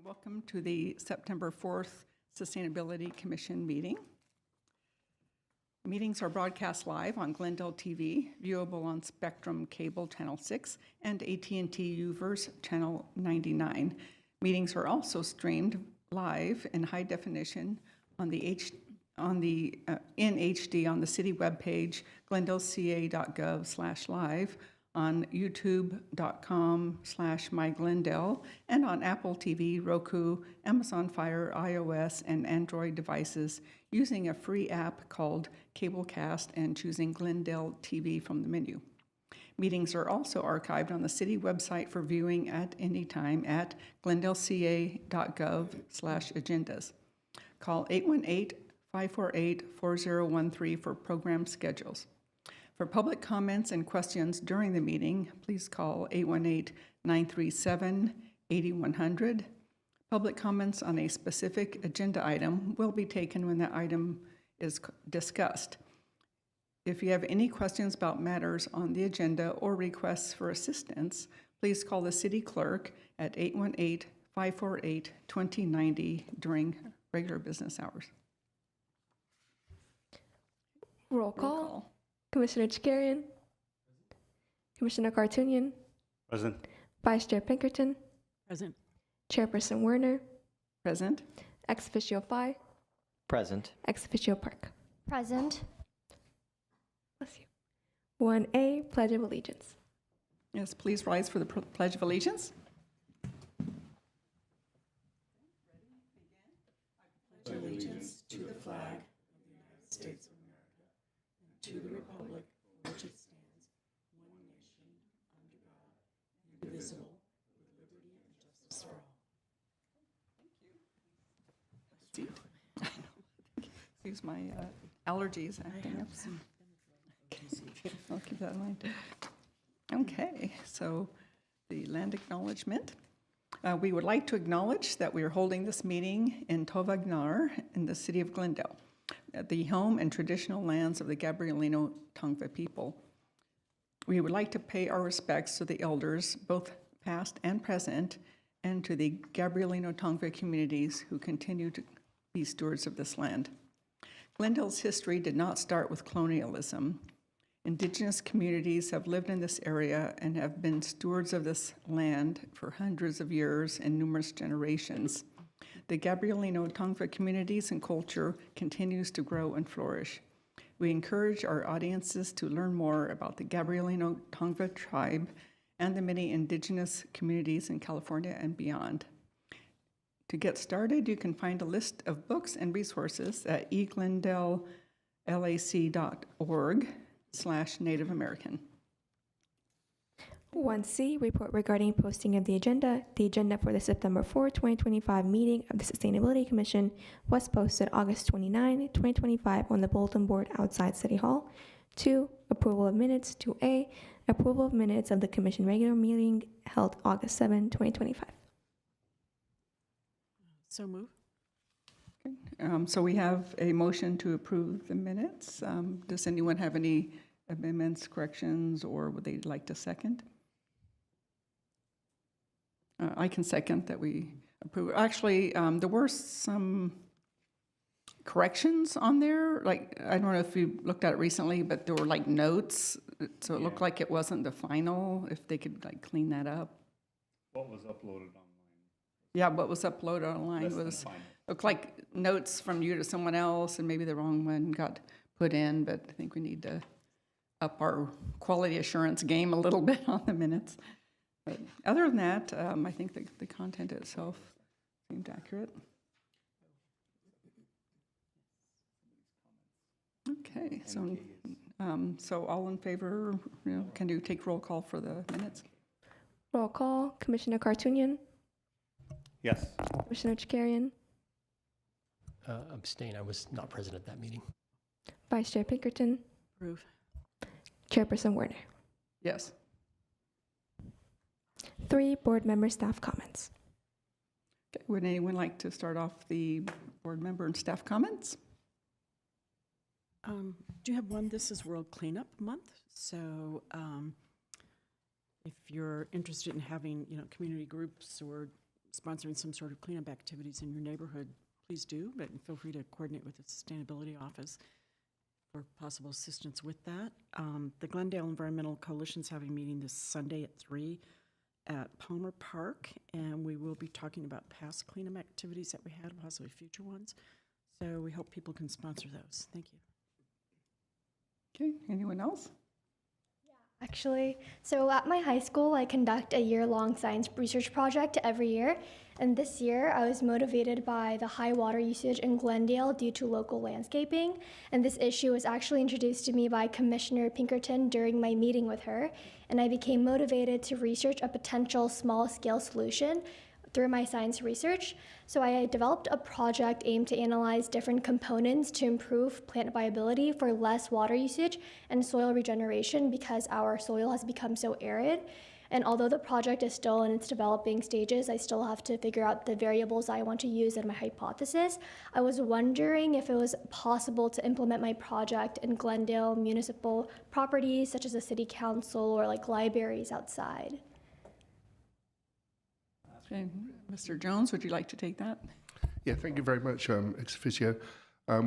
Welcome to the September 4th Sustainability Commission meeting. Meetings are broadcast live on Glendale TV, viewable on Spectrum Cable Channel 6 and AT&T UVerse Channel 99. Meetings are also streamed live in high definition on the in HD on the city webpage, glendaleca.gov/live, on youtube.com/myglendale, and on Apple TV, Roku, Amazon Fire, iOS, and Android devices using a free app called Cablecast and choosing Glendale TV from the menu. Meetings are also archived on the city website for viewing at any time at glendaleca.gov/agendas. Call 818-548-4013 for program schedules. For public comments and questions during the meeting, please call 818-937-8100. Public comments on a specific agenda item will be taken when the item is discussed. If you have any questions about matters on the agenda or requests for assistance, please call the city clerk at 818-548-2090 during regular business hours. Roll call. Commissioner Chikarian. Commissioner Cartunian. Present. Vice Chair Pinkerton. Present. Chairperson Werner. Present. Ex officio Phi. Present. Ex officio Park. Present. Bless you. 1A, Pledge of Allegiance. Yes, please rise for the Pledge of Allegiance. Allegiance to the flag of the United States of America and to the republic for which it stands, one nation, under God, indivisible, with liberty and justice for all. Excuse my allergies acting up. I'll keep that in mind. Okay, so the land acknowledgement. We would like to acknowledge that we are holding this meeting in Tovagnar in the city of Glendale, at the home and traditional lands of the Gabrielino Tongva people. We would like to pay our respects to the elders, both past and present, and to the Gabrielino Tongva communities who continue to be stewards of this land. Glendale's history did not start with colonialism. Indigenous communities have lived in this area and have been stewards of this land for hundreds of years and numerous generations. The Gabrielino Tongva communities and culture continues to grow and flourish. We encourage our audiences to learn more about the Gabrielino Tongva tribe and the many indigenous communities in California and beyond. To get started, you can find a list of books and resources at eglendalelac.org/Native American. 1C, report regarding posting of the agenda. The agenda for the September 4, 2025 meeting of the Sustainability Commission was posted August 29, 2025 on the bulletin board outside City Hall. 2, approval of minutes. 2A, approval of minutes of the Commission regular meeting held August 7, 2025. So move. So we have a motion to approve the minutes. Does anyone have any amendments, corrections, or would they like to second? I can second that we approve. Actually, there were some corrections on there. Like, I don't know if you looked at it recently, but there were like notes. So it looked like it wasn't the final, if they could like clean that up. What was uploaded online? Yeah, what was uploaded online Less than was, final. looked like notes from you to someone else, and maybe the wrong one got put in, but I think we need to up our quality assurance game a little bit on the minutes. But other than that, I think the content itself seemed accurate. Okay, so all in favor, can you take roll call for the minutes? Roll call. Commissioner Cartunian. Yes. Commissioner Chikarian. Abstain. I was not present at that meeting. Vice Chair Pinkerton. Approve. Chairperson Werner. Yes. 3, board member staff comments. Okay, would anyone like to start off the board member and staff comments? Do you have one? This is World Cleanup Month, so if you're interested in having, community groups or sponsoring some sort of cleanup activities in your neighborhood, please do, but feel free to coordinate with the Sustainability Office for possible assistance with that. The Glendale Environmental Coalition's having a meeting this Sunday at 3 at Palmer Park, and we will be talking about past cleanup activities that we had, possibly future ones. So we hope people can sponsor those. Thank you. Okay, anyone else? Actually, so at my high school, I conduct a year-long science research project every year. And this year, I was motivated by the high water usage in Glendale due to local landscaping. And this issue was actually introduced to me by Commissioner Pinkerton during my meeting with her. And I became motivated to research a potential small-scale solution through my science research. So I developed a project aimed to analyze different components to improve plant viability for less water usage and soil regeneration because our soil has become so arid. And although the project is still in its developing stages, I still have to figure out the variables I want to use in my hypothesis. I was wondering if it was possible to implement my project in Glendale municipal properties, such as a city council or like libraries outside. Okay, Mr. Jones, would you like to take that? Yeah, thank you very much, ex officio.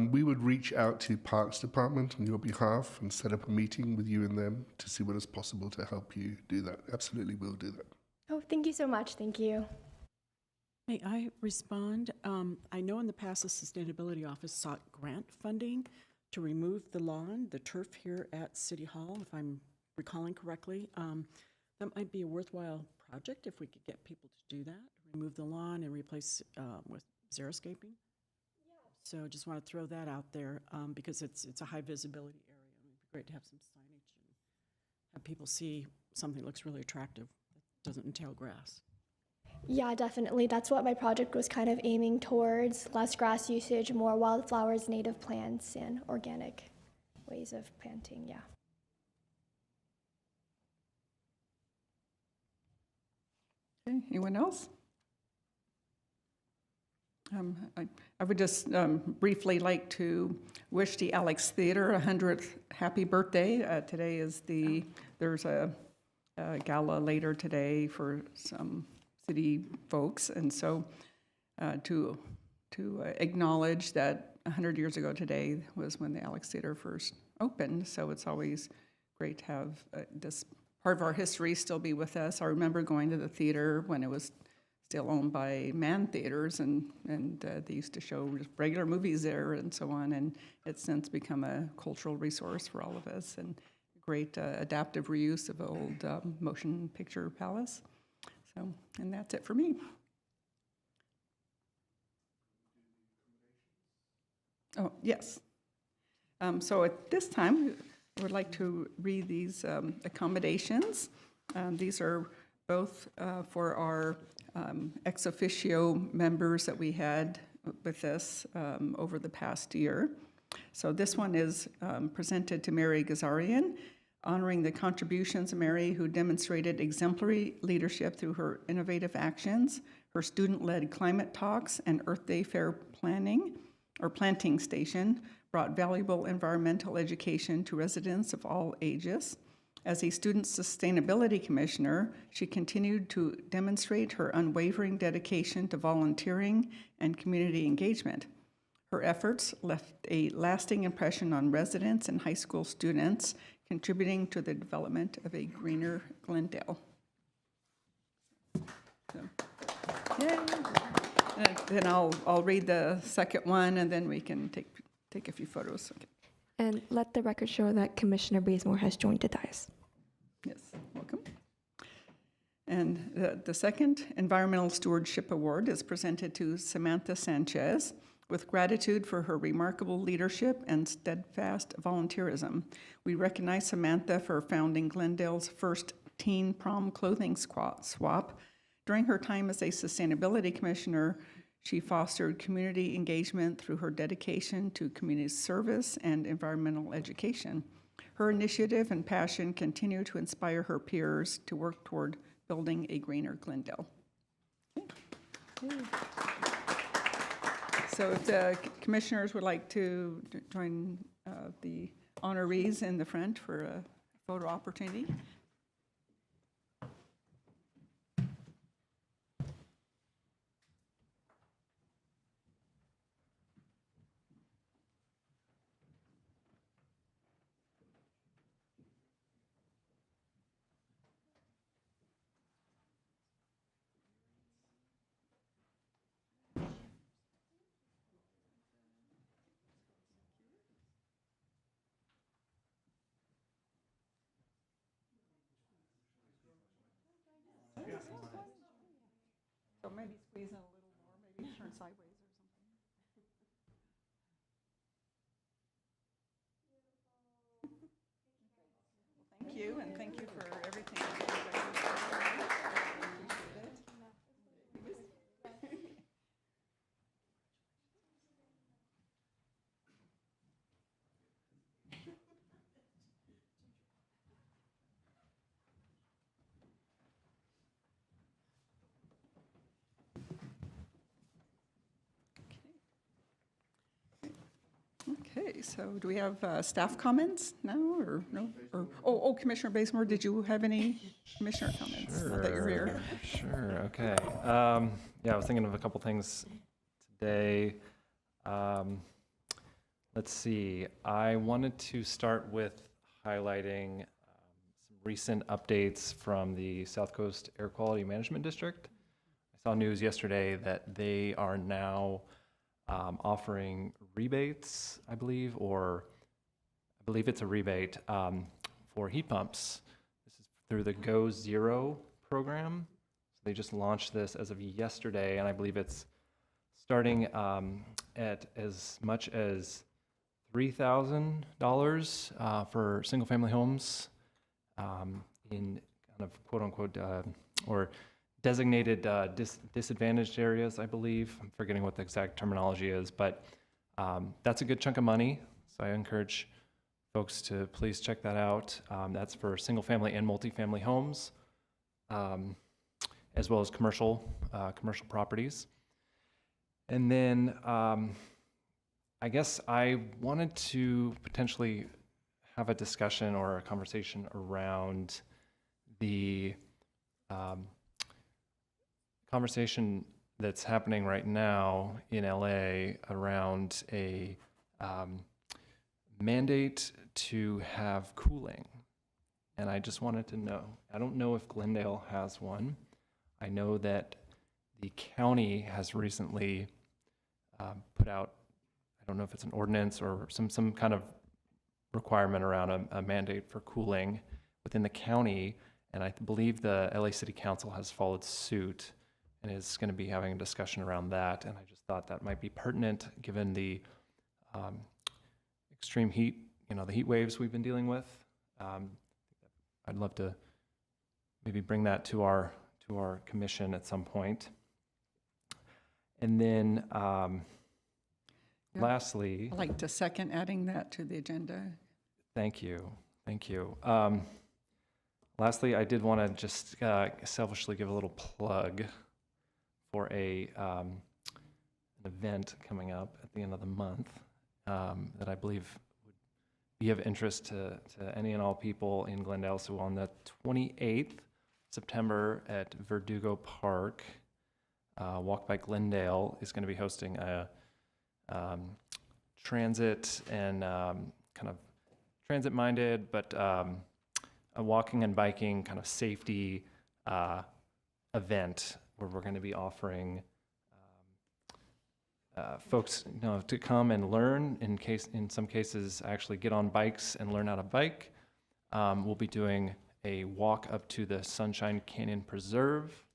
We would reach out to Parks Department on your behalf and set up a meeting with you and them to see what is possible to help you do that. Absolutely, we'll do that. Oh, thank you so much. Thank you. May I respond? I know in the past the Sustainability Office sought grant funding to remove the lawn, the turf here at City Hall, if I'm recalling correctly. That might be a worthwhile project if we could get people to do that, remove the lawn and replace with xeriscaping. So just want to throw that out there because it's a high visibility area. It would be great to have some signage and have people see something that looks really attractive that doesn't entail grass. Yeah, definitely. That's what my project was kind of aiming towards. Less grass usage, more wildflowers, native plants, and organic ways of planting, yeah. Okay, anyone else? I would just briefly like to wish the Alex Theater 100th happy birthday. Today is there's a gala later today for some city folks, and so to acknowledge that 100 years ago today was when the Alex Theater first opened, so it's always great to have this part of our history still be with us. I remember going to the theater when it was still owned by Mann Theaters, and they used to show regular movies there and so on, and it's since become a cultural resource for all of us, and great adaptive reuse of old motion picture palace. So, and that's it for me. Oh, yes. So at this time, I would like to read these accommodations. These are both for our ex officio members that we had with us over the past year. So this one is presented to Mary Gazarian, honoring the contributions of Mary, who demonstrated exemplary leadership through her innovative actions, her student-led climate talks, and Earth Day Fair planting station brought valuable environmental education to residents of all ages. As a student sustainability commissioner, she continued to demonstrate her unwavering dedication to volunteering and community engagement. Her efforts left a lasting impression on residents and high school students, contributing to the development of a greener Glendale. So, yay. And then I'll read the second one, and then we can take a few photos. Okay. And let the record show that Commissioner Bazemore has joined the dais. Yes, welcome. And the second Environmental Stewardship Award is presented to Samantha Sanchez with gratitude for her remarkable leadership and steadfast volunteerism. We recognize Samantha for founding Glendale's first teen prom clothing swap. During her time as a sustainability commissioner, she fostered community engagement through her dedication to community service and environmental education. Her initiative and passion continue to inspire her peers to work toward building a greener Glendale. Okay. So if the commissioners would like to join the honorees in the front for a photo opportunity. maybe squeeze in a little more, maybe turn sideways or something. Thank you, and thank you for everything. Okay, so do we have staff comments now, or no? Or, Commissioner Bazemore, did you have any commissioner comments? Not that you're here. Sure, okay. Yeah, I was thinking of a couple things today. Let's see, I wanted to start with highlighting some recent updates from the South Coast Air Quality Management District. I saw news yesterday that they are now offering rebates, I believe, or I believe it's a rebate for heat pumps. This is through the Go Zero program. So they just launched this as of yesterday, and I believe it's starting at as much as $3,000 for single-family homes in kind of quote-unquote or designated disadvantaged areas, I believe. I'm forgetting what the exact terminology is, but that's a good chunk of money. So I encourage folks to please check that out. That's for single-family and multifamily homes, as well as commercial properties. And then I guess I wanted to potentially have a discussion or a conversation around the conversation that's happening right now in LA around a mandate to have cooling. And I just wanted to know, I don't know if Glendale has one. I know that the county has recently put out, I don't know if it's an ordinance or some kind of requirement around a mandate for cooling within the county. And I believe the LA City Council has followed suit and is going to be having a discussion around that. And I just thought that might be pertinent given the extreme heat, the heat waves we've been dealing with. I'd love to maybe bring that to our commission at some point. And then Yeah. lastly, I'd like to second adding that to the agenda. Thank you. Lastly, I did want to just selfishly give a little plug for an event coming up at the end of the month that I believe would be of interest to any and all people in Glendale. So on the 28th September at Verdugo Park, Walk by Glendale is going to be hosting a transit and kind of transit-minded, but a walking and biking kind of safety event where we're going to be offering folks to come and learn, in some cases actually get on bikes and learn how to bike. We'll be doing a walk up to the Sunshine Canyon Preserve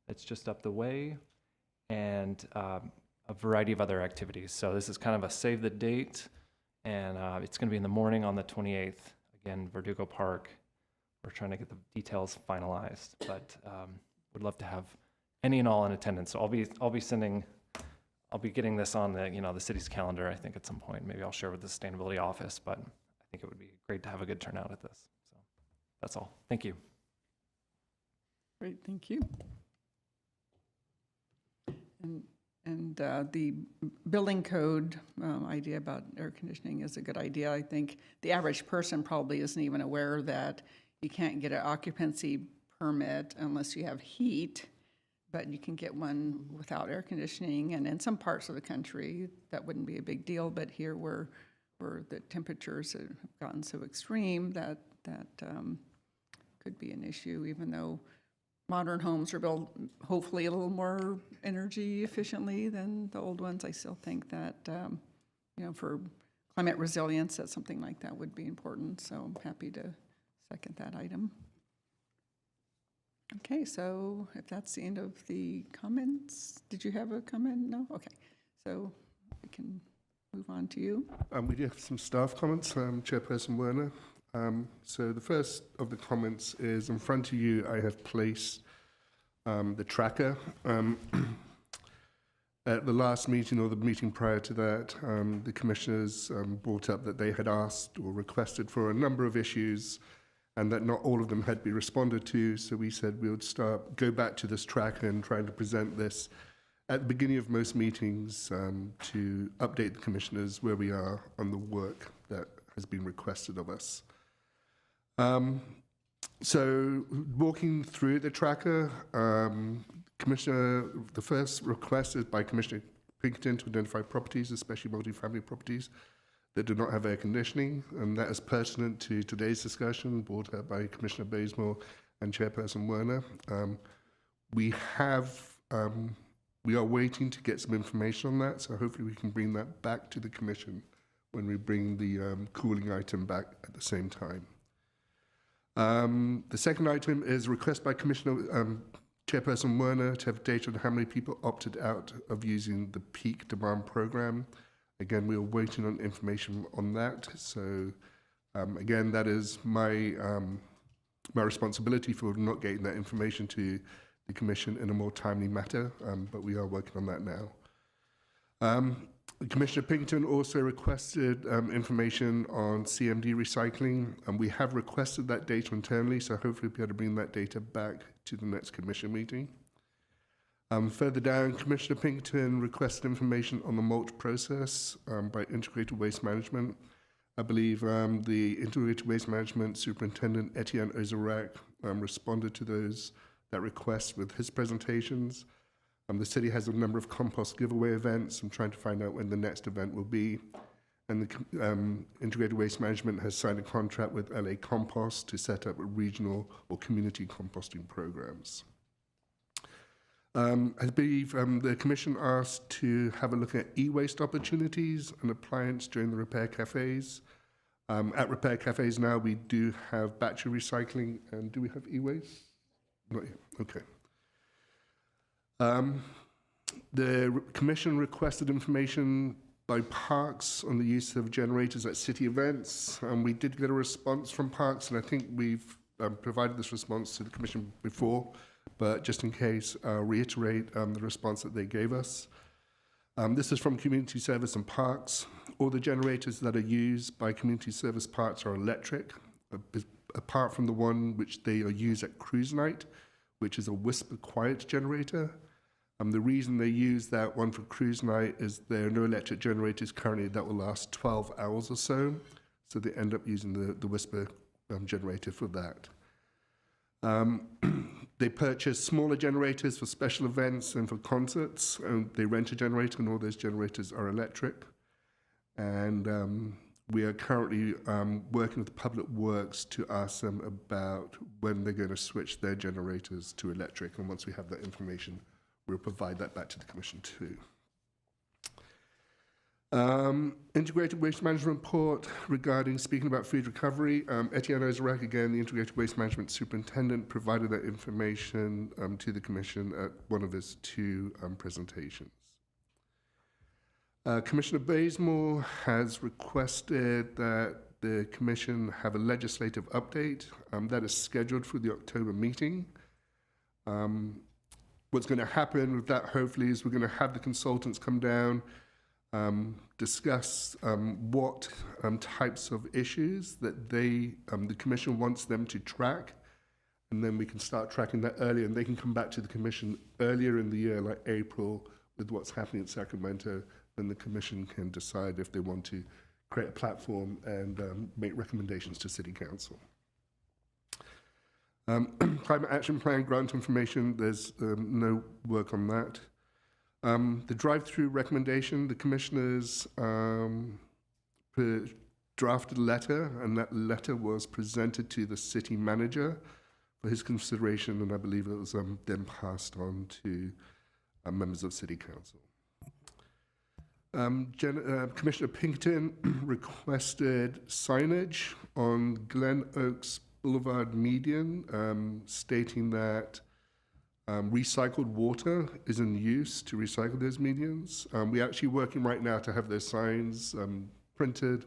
that's just up the way, and a variety of other activities. So this is kind of a save the date, and it's going to be in the morning on the 28th, again, Verdugo Park. We're trying to get the details finalized, but would love to have any and all in attendance. So I'll be getting this on the city's calendar, I think, at some point. Maybe I'll share with the sustainability office, but I think it would be great to have a good turnout at this. So that's all. Thank you. Great, thank you. And the building code idea about air conditioning is a good idea. I think the average person probably isn't even aware that you can't get an occupancy permit unless you have heat, but you can get one without air conditioning. And in some parts of the country, that wouldn't be a big deal, but here where the temperatures have gotten so extreme that could be an issue, even though modern homes are built hopefully a little more energy efficiently than the old ones. I still think that, for climate resilience, that something like that would be important. So I'm happy to second that item. Okay, so if that's the end of the comments, did you have a comment? No? Okay, so we can move on to you. We do have some staff comments, Chairperson Werner. So the first of the comments is, in front of you, I have placed the tracker. At the last meeting or the meeting prior to that, the commissioners brought up that they had asked or requested for a number of issues and that not all of them had been responded to. So we said we would go back to this tracker and try to present this at the beginning of most meetings to update the commissioners where we are on the work that has been requested of us. So walking through the tracker, the first request is by Commissioner Pinkerton to identify properties, especially multifamily properties, that do not have air conditioning, and that is pertinent to today's discussion brought up by Commissioner Bazemore and Chairperson Werner. We are waiting to get some information on that, so hopefully we can bring that back to the Commission when we bring the cooling item back at the same time. The second item is a request by Commissioner Chairperson Werner to have data on how many people opted out of using the peak demand program. Again, we are waiting on information on that. So again, that is my responsibility for not getting that information to the Commission in a more timely manner, but we are working on that now. Commissioner Pinkerton also requested information on CMD recycling, and we have requested that data internally, so hopefully we'll be able to bring that data back to the next Commission meeting. Further down, Commissioner Pinkerton requested information on the mulch process by Integrated Waste Management. I believe the Integrated Waste Management Superintendent Etienne Ozarek responded to that request with his presentations. The city has a number of compost giveaway events. I'm trying to find out when the next event will be. And the Integrated Waste Management has signed a contract with LA Compost to set up regional or community composting programs. I believe the Commission asked to have a look at e-waste opportunities and appliance during the repair cafes. At repair cafes now, we do have battery recycling, and do we have e-waste? Not yet, okay. The Commission requested information by Parks on the use of generators at city events, and we did get a response from Parks, and I think we've provided this response to the Commission before, but just in case, I'll reiterate the response that they gave us. This is from Community Service and Parks. All the generators that are used by Community Service Parks are electric, apart from the one which they are used at cruise night, which is a whisper quiet generator. The reason they use that one for cruise night is there are no electric generators currently that will last 12 hours or so, so they end up using the whisper generator for that. They purchase smaller generators for special events and for concerts, and they rent a generator, and all those generators are electric. And we are currently working with Public Works to ask them about when they're going to switch their generators to electric, and once we have that information, we'll provide that back to the Commission too. Integrated Waste Management Report regarding speaking about food recovery. Etienne Ozarek, again, the Integrated Waste Management Superintendent, provided that information to the Commission at one of his two presentations. Commissioner Bazemore has requested that the Commission have a legislative update. That is scheduled for the October meeting. What's going to happen with that, hopefully, is we're going to have the consultants come down, discuss what types of issues that the Commission wants them to track, and then we can start tracking that earlier, and they can come back to the Commission earlier in the year, like April, with what's happening in Sacramento. Then the Commission can decide if they want to create a platform and make recommendations to City Council. Climate Action Plan grant information, there's no work on that. The drive-through recommendation, the Commissioners drafted a letter, and that letter was presented to the City Manager for his consideration, and I believe it was then passed on to members of City Council. Commissioner Pinkerton requested signage on Glen Oaks Boulevard median, stating that recycled water is in use to recycle those medians. We're actually working right now to have those signs printed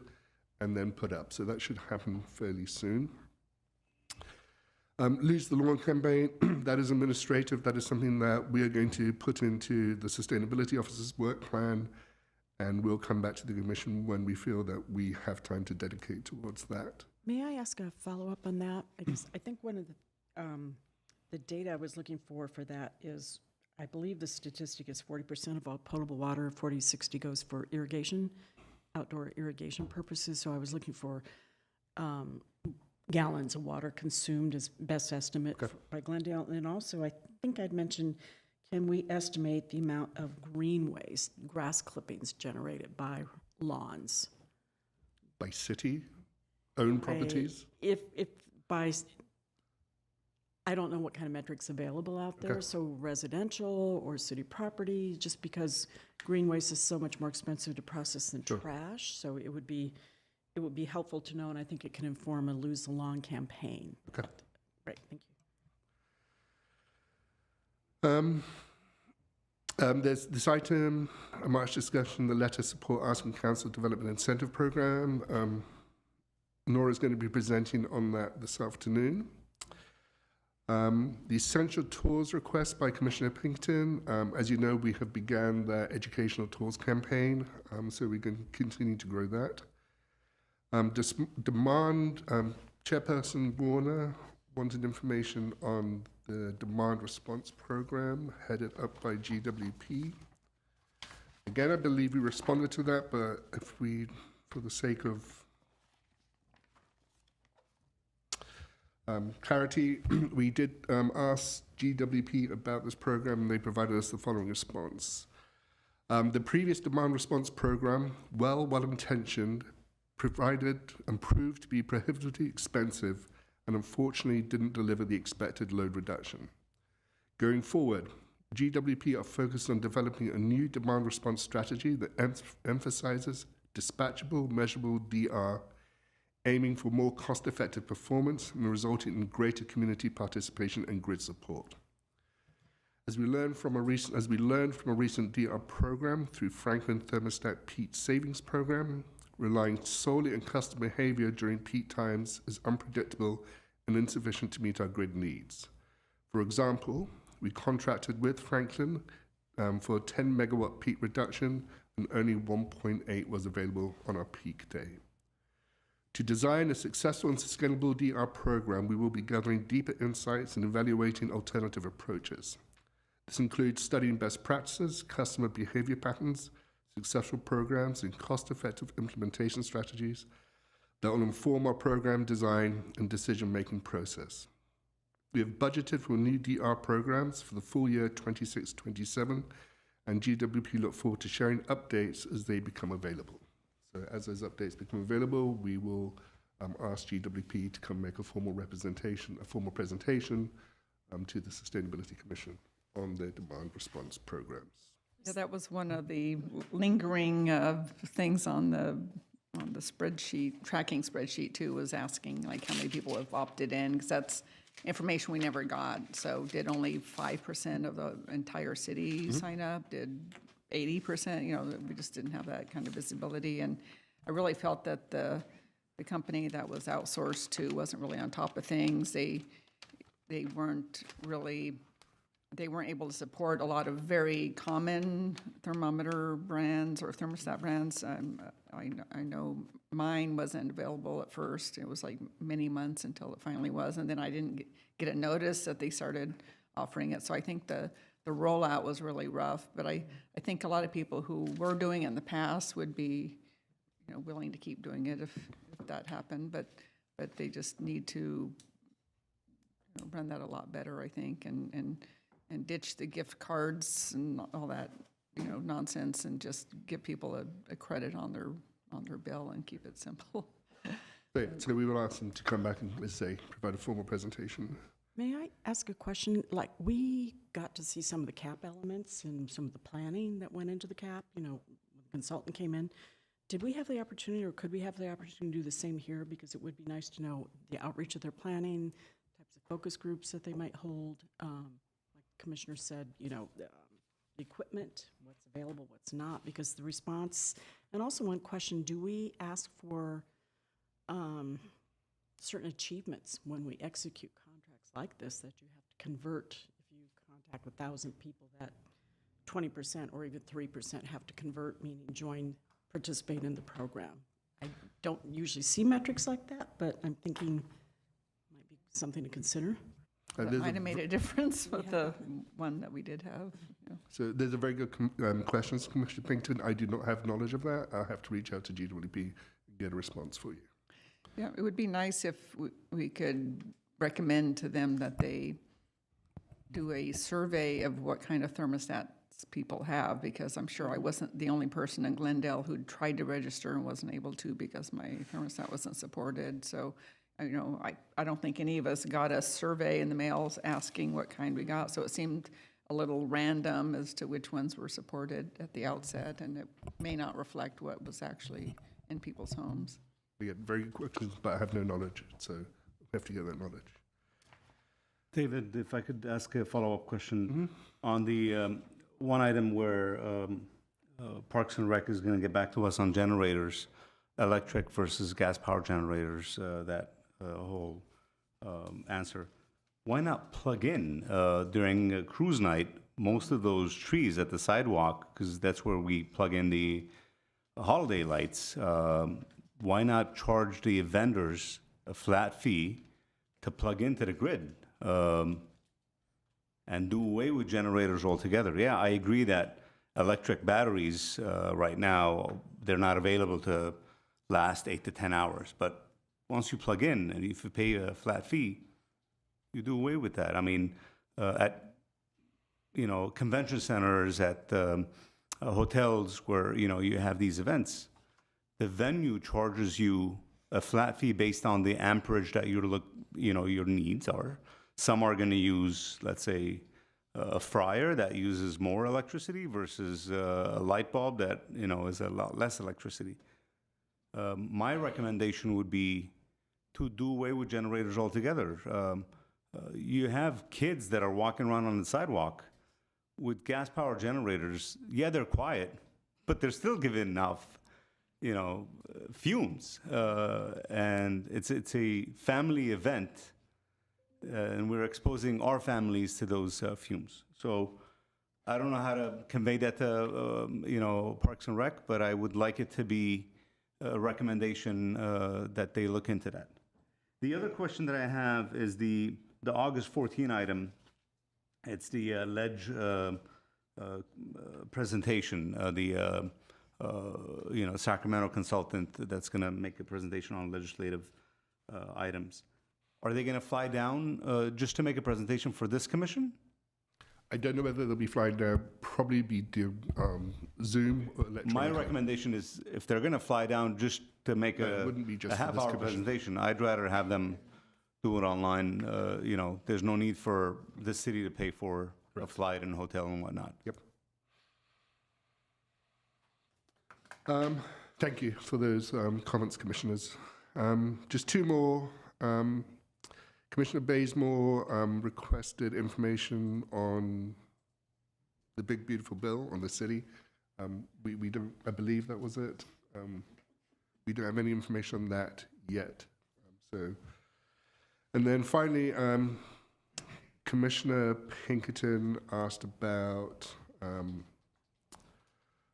and then put up, so that should happen fairly soon. Lose the Lawn campaign, that is administrative. That is something that we are going to put into the Sustainability Officer's work plan, and we'll come back to the Commission when we feel that we have time to dedicate towards that. May I ask a follow-up on that? I think one of the data I was looking for that is, I believe the statistic is 40% of all potable water, 40-60 goes for irrigation, outdoor irrigation purposes. So I was looking for gallons of water consumed as best estimate by Glendale. And also, I think I'd mentioned, can we estimate the amount of green waste, grass clippings generated by lawns? By city-owned properties? If by, I don't know what kind of metrics available out there, so residential or city property, just because green waste is so much more expensive to process than trash, so it would be helpful to know, and I think it can inform a Lose the Lawn campaign. Okay. Right, thank you. There's this item, a March discussion, the letter support asking council development incentive program. Nora's going to be presenting on that this afternoon. The essential tours request by Commissioner Pinkerton. As you know, we have began the educational tours campaign, so we're going to continue to grow that. Demand, Chairperson Warner wanted information on the demand response program headed up by GWP. Again, I believe we responded to that, but if we, for the sake of clarity, we did ask GWP about this program, and they provided us the following response. The previous demand response program, well-intentioned, provided and proved to be prohibitively expensive and unfortunately didn't deliver the expected load reduction. Going forward, GWP are focused on developing a new demand response strategy that emphasizes dispatchable, measurable DR, aiming for more cost-effective performance and resulting in greater community participation and grid support. As we learned from a recent DR program through Franklin Thermostat Peak Savings Program, relying solely on customer behavior during peak times is unpredictable and insufficient to meet our grid needs. For example, we contracted with Franklin for a 10 megawatt peak reduction, and only 1.8 was available on our peak day. To design a successful and sustainable DR program, we will be gathering deeper insights and evaluating alternative approaches. This includes studying best practices, customer behavior patterns, successful programs, and cost-effective implementation strategies that will inform our program design and decision-making process. We have budgeted for new DR programs for the full year 26-27, and GWP look forward to sharing updates as they become available. So as those updates become available, we will ask GWP to come make a formal presentation to the Sustainability Commission on their demand response programs. Yeah, that was one of the lingering things on the spreadsheet, tracking spreadsheet too, was asking like how many people have opted in, because that's information we never got. So did only 5% of the entire city sign up? Did 80%? You know, we just didn't have that kind of visibility. And I really felt that the company that was outsourced to wasn't really on top of things. They weren't able to support a lot of very common thermometer brands or thermostat brands. I know mine wasn't available at first. It was like many months until it finally was, and then I didn't get a notice that they started offering it. So I think the rollout was really rough, but I think a lot of people who were doing it in the past would be, you know, willing to keep doing it if that happened, but they just need to, you know, run that a lot better, I think, and ditch the gift cards and all that, you know, nonsense, and just give people a credit on their bill and keep it simple. So we will ask them to come back and, let's say, provide a formal presentation. May I ask a question? Like, we got to see some of the CAP elements and some of the planning that went into the CAP, you know, the consultant came in. did we have the opportunity, or could we have the opportunity to do the same here? Because it would be nice to know the outreach that they're planning, types of focus groups that they might hold. Like the Commissioner said, the equipment, what's available, what's not, because the response, and also one question, do we ask for certain achievements when we execute contracts like this that you have to convert? If you contact 1,000 people, that 20% or even 3% have to convert, meaning participate in the program. I don't usually see metrics like that, but I'm thinking might be something to consider. That there's might a have made a difference with the one that we did have. Yeah. So there's a very good questions, Commissioner Pinkerton. I do not have knowledge of that. I'll have to reach out to GWP and get a response for you. Yeah, it would be nice if we could recommend to them that they do a survey of what kind of thermostats people have, because I'm sure I wasn't the only person in Glendale who tried to register and wasn't able to because my thermostat wasn't supported. So, I don't think any of us got a survey in the mails asking what kind we got. So it seemed a little random as to which ones were supported at the outset, and it may not reflect what was actually in people's homes. We get very good questions, but I have no knowledge, so we have to get that knowledge. David, if I could ask a follow-up question on the one item where Parks and Rec is going to get back to us on generators, electric versus gas power generators, that whole answer. Why not plug in during a cruise night most of those trees at the sidewalk, because that's where we plug in the holiday lights. Why not charge the vendors a flat fee to plug into the grid and do away with generators altogether? Yeah, I agree that electric batteries right now, they're not available to last 8 to 10 hours. But once you plug in and if you pay a flat fee, you do away with that. I mean, at convention centers, at hotels where you have these events, the venue charges you a flat fee based on the amperage that your needs are. Some are going to use, let's say, a fryer that uses more electricity versus a light bulb that is a lot less electricity. My recommendation would be to do away with generators altogether. You have kids that are walking around on the sidewalk with gas power generators. Yeah, they're quiet, but they're still giving off fumes, and it's a family event, and we're exposing our families to those fumes. So I don't know how to convey that to Parks and Rec, but I would like it to be a recommendation that they look into that. The other question that I have is the August 14 item. It's the ledge presentation, Sacramento consultant that's going to make a presentation on legislative items. Are they going to fly down just to make a presentation for this commission? I don't know whether they'll be flying down. Probably be Zoom or electronic. My recommendation is if they're going to fly down just to make it wouldn't be just a for this half-hour commission. presentation, I'd rather have them do it online. There's no need for the city to pay for a flight and hotel and whatnot. Yep. Thank you for those comments, commissioners. Just two more. Commissioner Bazemore requested information on the big beautiful bill on the city. We don't, I believe that was it. We don't have any information on that yet. And then finally, Commissioner Pinkerton asked about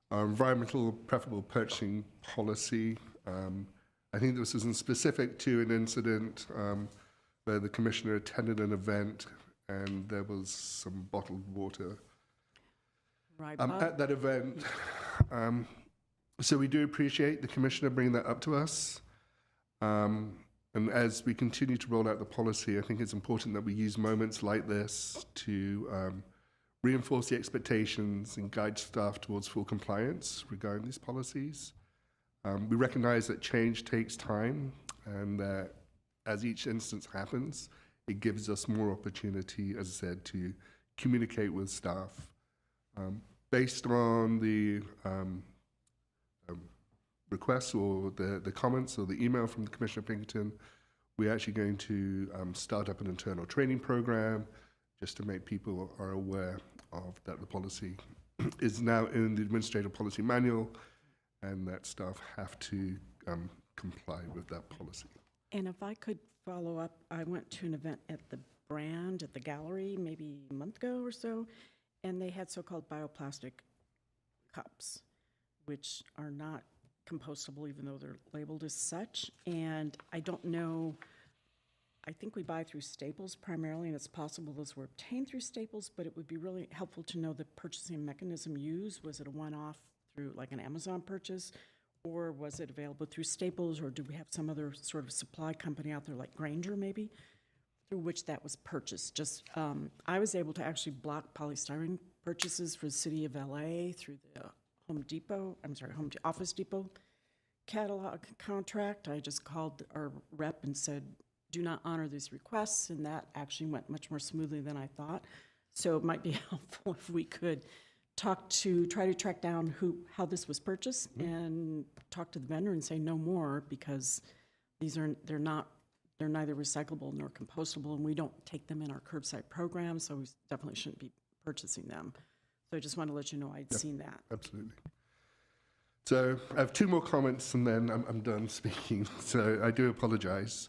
our environmental preferable purchasing policy. I think this isn't specific to an incident where the commissioner attended an event and there was some bottled water Right, at that event. So we do appreciate the commissioner bringing that up to us. And as we continue to roll out the policy, I think it's important that we use moments like this to reinforce the expectations and guide staff towards full compliance regarding these policies. We recognize that change takes time, and that as each instance happens, it gives us more opportunity, as I said, to communicate with staff. Based on the requests or the comments or the email from the Commissioner Pinkerton, we're actually going to start up an internal training program just to make people are aware of that the policy is now in the Administrative Policy Manual and that staff have to comply with that policy. And if I could follow up, I went to an event at the Brand at the gallery maybe a month ago or so, and they had so-called bioplastic cups, which are not compostable even though they're labeled as such. And I don't know, I think we buy through Staples primarily, and it's possible those were obtained through Staples, but it would be really helpful to know the purchasing mechanism used. Was it a one-off through like an Amazon purchase, or was it available through Staples, or do we have some other sort of supply company out there like Grainger maybe, through which that was purchased? Just, I was able to actually block polystyrene purchases for the city of LA through the Office Depot catalog contract. I just called our rep and said, do not honor these requests, and that actually went much more smoothly than I thought. So it might be helpful if we could try to track down how this was purchased and talk to the vendor and say no more, because they're neither recyclable nor compostable, and we don't take them in our curbside program, so we definitely shouldn't be purchasing them. So I just wanted to let you know I'd seen that. Absolutely. So I have two more comments and then I'm done speaking. So I do apologize.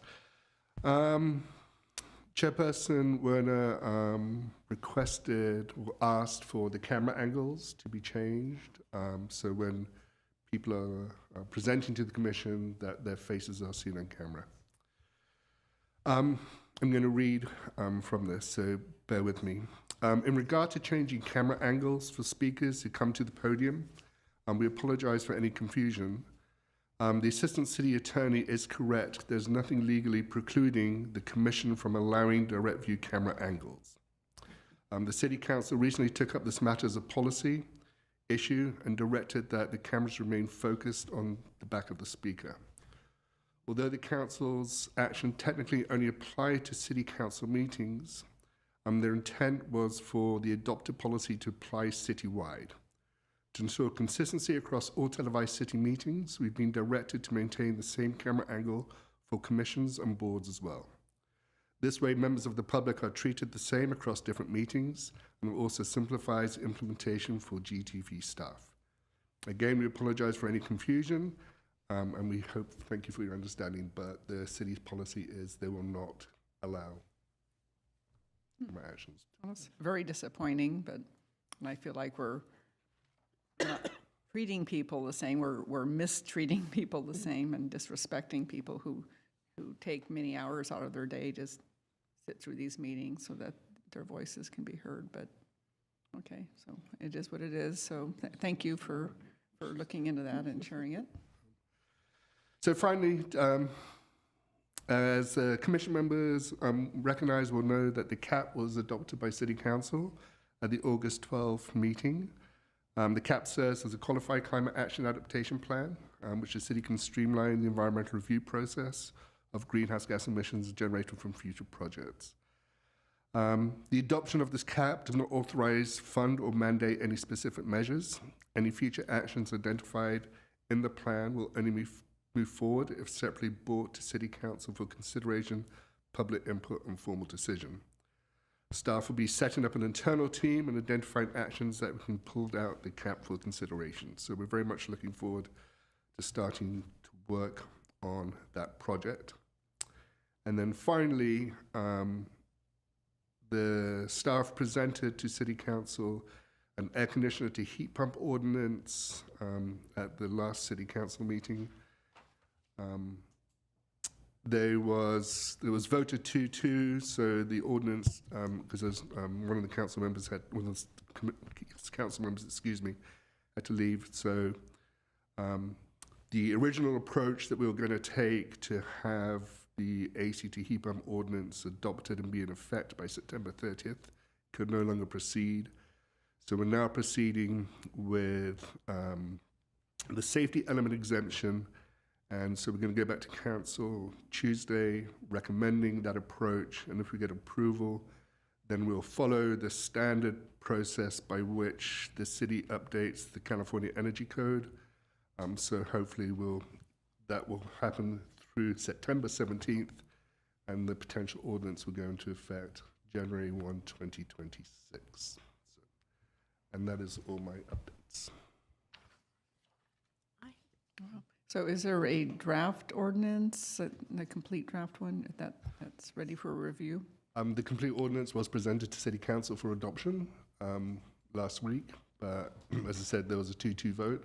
Chairperson Werner requested or asked for the camera angles to be changed. So when people are presenting to the Commission, that their faces are seen on camera. I'm going to read from this, so bear with me. In regard to changing camera angles for speakers who come to the podium, we apologize for any confusion. The Assistant City Attorney is correct. There's nothing legally precluding the Commission from allowing direct view camera angles. The City Council recently took up this matter as a policy issue and directed that the cameras remain focused on the back of the speaker. Although the Council's action technically only applied to City Council meetings, their intent was for the adopted policy to apply citywide. To ensure consistency across all televised city meetings, we've been directed to maintain the same camera angle for commissions and boards as well. This way, members of the public are treated the same across different meetings, and it also simplifies implementation for GTV staff. Again, we apologize for any confusion, and we thank you for your understanding, but the city's policy is they will not allow camera actions. Well, it's very disappointing, but I feel like we're not treating people the same. We're mistreating people the same and disrespecting people who take many hours out of their day to sit through these meetings so that their voices can be heard. But okay, so it is what it is. So thank you for looking into that and sharing it. So finally, as Commission members recognize will know that the CAP was adopted by City Council at the August 12th meeting. The CAP serves as a qualified climate action adaptation plan, which the city can streamline the environmental review process of greenhouse gas emissions generated from future projects. The adoption of this CAP does not authorize, fund, or mandate any specific measures. Any future actions identified in the plan will only move forward if separately brought to City Council for consideration, public input, and formal decision. Staff will be setting up an internal team and identifying actions that can pull out the CAP for consideration. So we're very much looking forward to starting to work on that project. And then finally, the staff presented to City Council an air conditioner to heat pump ordinance at the last City Council meeting. There was voted 2-2, so the ordinance, because one of the council members had to leave. So the original approach that we were going to take to have the ACT heat pump ordinance adopted and be in effect by September 30th could no longer proceed. So we're now proceeding with the safety element exemption. And so we're going to go back to council Tuesday, recommending that approach. And if we get approval, then we'll follow the standard process by which the city updates the California Energy Code So hopefully that will happen through September 17th, and the potential ordinance will go into effect January 1, 2026. And that is all my updates. So is there a draft ordinance, the complete draft one, that's ready for review? The complete ordinance was presented to City Council for adoption last week, but as I said, there was a 2-2 vote,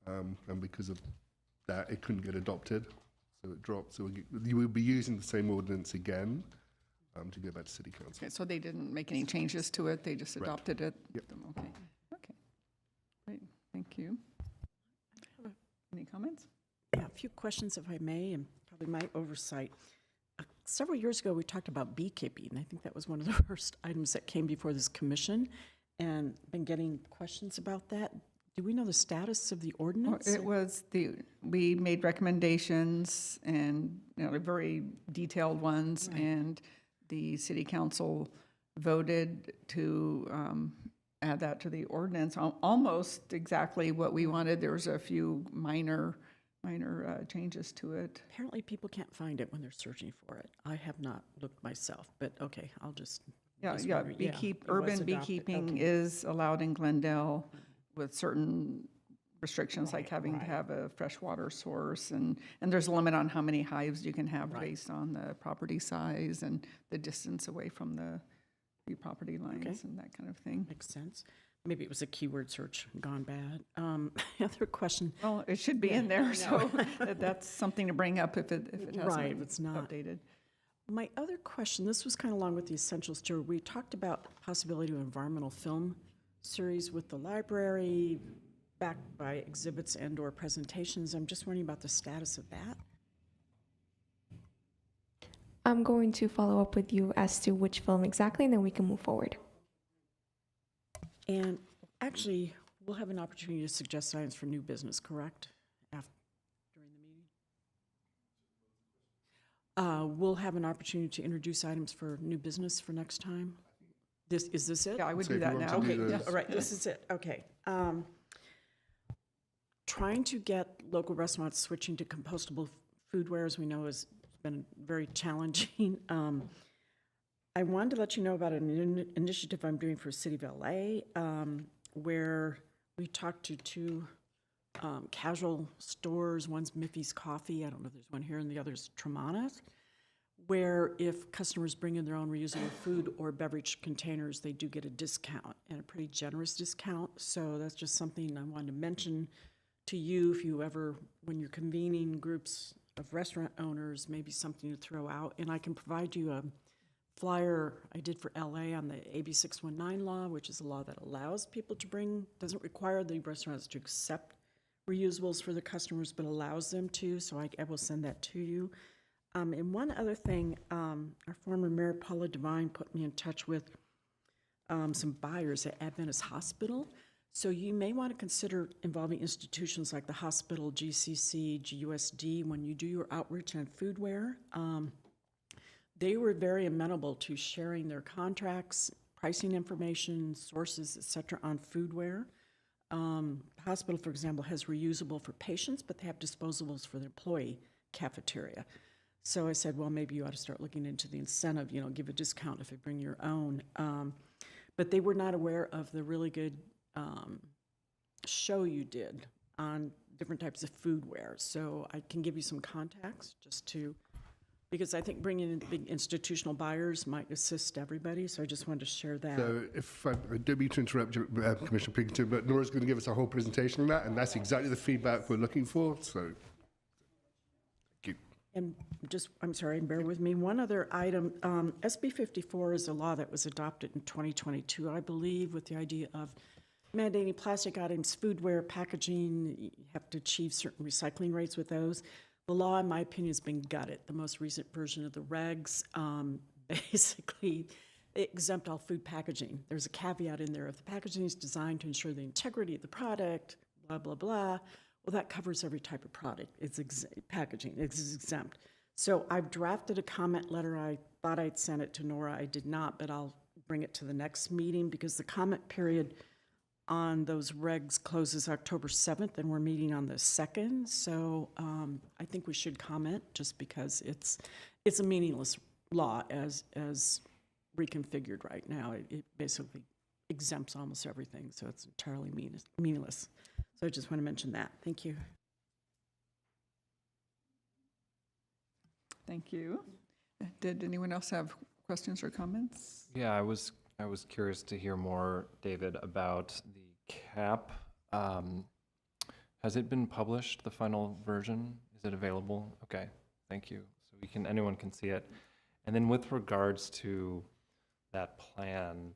and because of that, it couldn't get adopted, so it dropped. So you will be using the same ordinance again to go back to City Council. Okay, so they didn't make any changes to it, they just Right. adopted it? Yep. Okay, okay, great, thank you. Any comments? Yeah, a few questions, if I may, and probably my oversight. Several years ago, we talked about beekeeping. I think that was one of the first items that came before this commission, and been getting questions about that. Do we know the status of the ordinance? It was we made recommendations and, very detailed ones, Right. and the city council voted to add that to the ordinance, almost exactly what we wanted. There was a few minor changes to it. Apparently, people can't find it when they're searching for it. I have not looked myself, but okay, I'll just. Yeah, just yeah, wondering. It was urban adopted. beekeeping Okay. is allowed in Glendale with certain restrictions, like Right, having to right. have a freshwater source, and there's a limit on how many hives you can have Right. based on the property size and the distance away from the property lines and that kind of thing. Makes sense. Maybe it was a keyword search gone bad. Other question. Well, it should be in there, so that's something to bring up if it hasn't Right, been if it's not. updated. My other question, this was kind of along with the essentials tour. We talked about the possibility of environmental film series with the library, backed by exhibits and/or presentations. I'm just wondering about the status of that. I'm going to follow up with you as to which film exactly, and then we can move forward. And actually, we'll have an opportunity to suggest items for new business, correct? During the meeting? We'll have an opportunity to introduce items for new business for next time. Is this it? Yeah, I would So do if you that want now. to do Okay, those- all right, this is it, okay. Trying to get local restaurants switching to compostable foodware, as we know, has been very challenging. I wanted to let you know about an initiative I'm doing for City of LA, where we talked to two casual stores. One's Miffy's Coffee, I don't know if there's one here, and the other's Tremana's, where if customers bring in their own reusable food or beverage containers, they do get a discount, and a pretty generous discount. So that's just something I wanted to mention to you if you ever, when you're convening groups of restaurant owners, maybe something to throw out. And I can provide you a flyer I did for LA on the AB 619 law, which is a law that allows people to bring, doesn't require the restaurants to accept reusables for their customers, but allows them to. So I will send that to you. And one other thing, our former Mayor Paula Devine put me in touch with some buyers at Adventist Hospital. So you may want to consider involving institutions like the hospital, GCC, GUSD, when you do your outreach on foodware. They were very amenable to sharing their contracts, pricing information, sources, et cetera, on foodware. The hospital, for example, has reusable for patients, but they have disposables for the employee cafeteria. So I said, well, maybe you ought to start looking into the incentive, give a discount if they bring your own. But they were not aware of the really good show you did on different types of foodware. So I can give you some contacts just to, because I think bringing in big institutional buyers might assist everybody. So I just wanted to share that. So if I don't mean to interrupt you, Commissioner Pinkerton, but Nora's going to give us a whole presentation on that, and that's exactly the feedback we're looking for. So, thank you. And just, I'm sorry, bear with me. One other item, SB 54 is a law that was adopted in 2022, I believe, with the idea of mandating plastic items, foodware, packaging. You have to achieve certain recycling rates with those. The law, in my opinion, has been gutted. The most recent version of the regs basically exempt all food packaging. There's a caveat in there. If the packaging is designed to ensure the integrity of the product, blah, blah, blah, well, that covers every type of product. It's packaging. It's exempt. So I've drafted a comment letter. I thought I'd sent it to Nora. I did not, but I'll bring it to the next meeting because the comment period on those regs closes October 7th, and we're meeting on the 2nd. So I think we should comment, just because it's a meaningless law as reconfigured right now. It basically exempts almost everything, so it's entirely meaningless. So I just want to mention that. Thank you. Thank you. Did anyone else have questions or comments? Yeah, I was curious to hear more, David, about the cap. Has it been published, the final version? Is it available? Okay, thank you. So anyone can see it. And then with regards to that plan,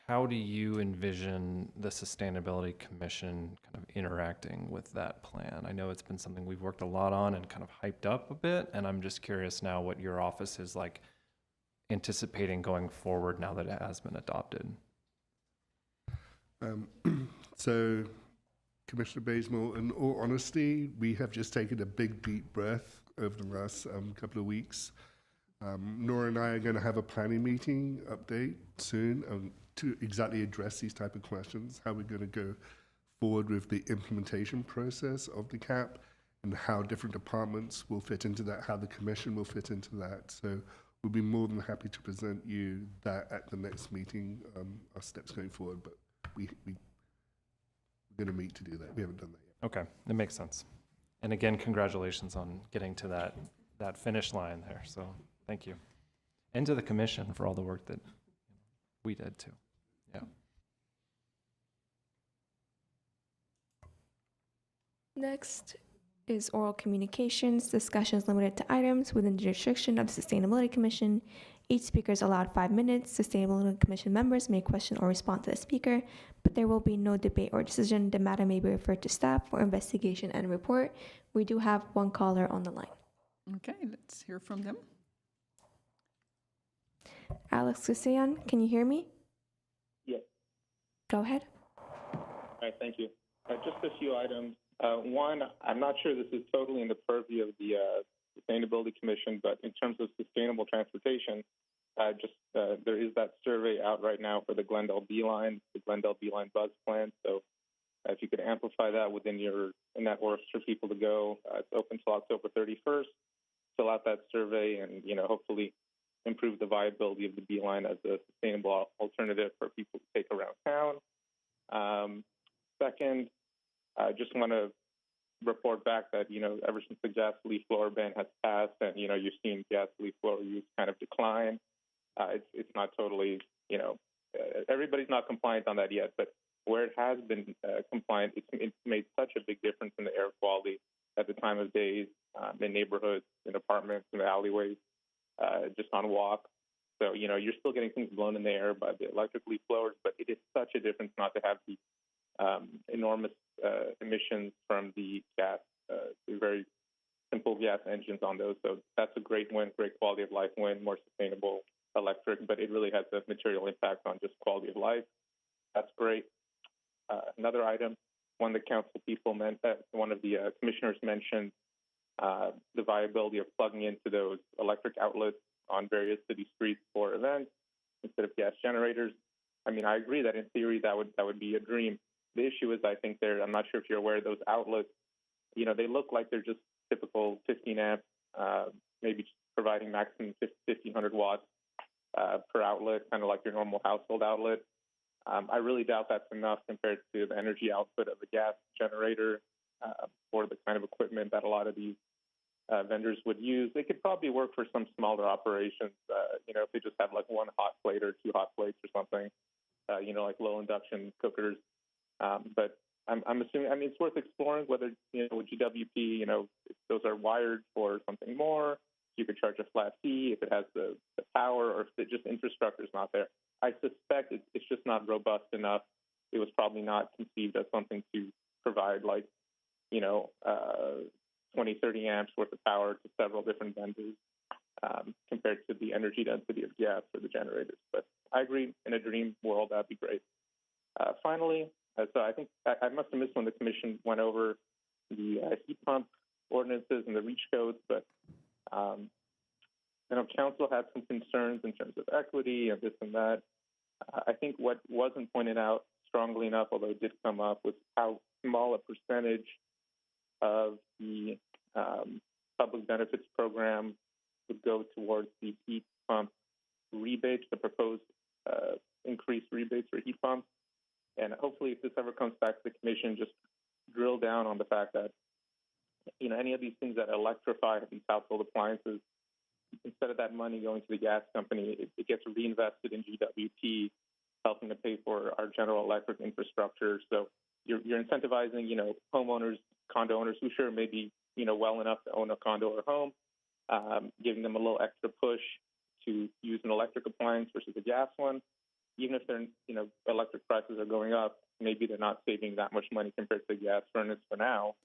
how do you envision the Sustainability Commission kind of interacting with that plan? I know it's been something we've worked a lot on and kind of hyped up a bit, and I'm just curious now what your office is like anticipating going forward now that it has been adopted. So, Commissioner Bazemore, in all honesty, we have just taken a big deep breath over the last couple of weeks. Nora and I are going to have a planning meeting update soon to exactly address these type of questions, how we're going to go forward with the implementation process of the CAP and how different departments will fit into that, how the commission will fit into that. So we'll be more than happy to present you that at the next meeting, our steps going forward, but we're going to meet to do that. We haven't done that yet. Okay, that makes sense. And again, congratulations on getting to that finish line there. So thank you. And to the commission for all the work that we did too. Yeah. Next is oral communications. Discussions limited to items within the jurisdiction of the Sustainability Commission. Each speaker is allowed 5 minutes. Sustainability Commission members may question or respond to the speaker, but there will be no debate or decision. The matter may be referred to staff for investigation and report. We do have one caller on the line. Okay, let's hear from them. Alex Gusayan, can you hear me? Yes. Go ahead. All right, thank you. Just a few items. One, I'm not sure this is totally in the purview of the Sustainability Commission, but in terms of sustainable transportation, there is that survey out right now for the Glendale Beeline Buzz Plan. So if you could amplify that within your networks for people to go, it's open till October 31st. Fill out that survey and, hopefully improve the viability of the Beeline as a sustainable alternative for people to take around town. Second, I just want to report back that, ever since the gas leaf blower ban has passed and, you're seeing gas leaf blower use kind of decline, it's not totally, everybody's not compliant on that yet, but where it has been compliant, it's made such a big difference in the air quality at the time of days, in neighborhoods, in apartments, in the alleyways, just on walks. So, you're still getting things blown in the air by the electric leaf blowers, but it is such a difference not to have the enormous emissions from the gas, the very simple gas engines on those. So that's a great win, great quality of life win, more sustainable electric, but it really has a material impact on just quality of life. That's great. Another item, one of the commissioners mentioned the viability of plugging into those electric outlets on various city streets for events instead of gas generators. I mean, I agree that in theory that would be a dream. The issue is, I think I'm not sure if you're aware of those outlets, they look like they're just typical 15 amp, maybe just providing maximum 1,500 watts per outlet, kind of like your normal household outlet. I really doubt that's enough compared to the energy output of a gas generator or the kind of equipment that a lot of these vendors would use. They could probably work for some smaller operations, if they just have like one hot plate or two hot plates or something, like low induction cookers. But I'm assuming, it's worth exploring whether, with GWP, if those are wired for something more, you could charge a flat fee if it has the power, or if it just infrastructure is not there. I suspect it's just not robust enough. It was probably not conceived as something to provide 20, 30 amps worth of power to several different vendors compared to the energy density of gas for the generators. But I agree, in a dream world, that'd be great. Finally, so I think I must have missed when the commission went over the heat pump ordinances and the REACH codes, but council had some concerns in terms of equity and this and that. I think what wasn't pointed out strongly enough, although it did come up, was how small a percentage of the public benefits program would go towards the heat pump rebates, the proposed increased rebates for heat pumps. And hopefully, if this ever comes back to the commission, just drill down on the fact that, you know, any of these things that electrify these household appliances, instead of that money going to the gas company, it gets reinvested in GWP, helping to pay for our general electric infrastructure. So you're incentivizing, you know, homeowners, condo owners who sure may be, you know, well enough to own a condo or home, giving them a little extra push to use an electric appliance versus a gas one. Even if their, you know, electric prices are going up, maybe they're not saving that much money compared to the gas furnace for now.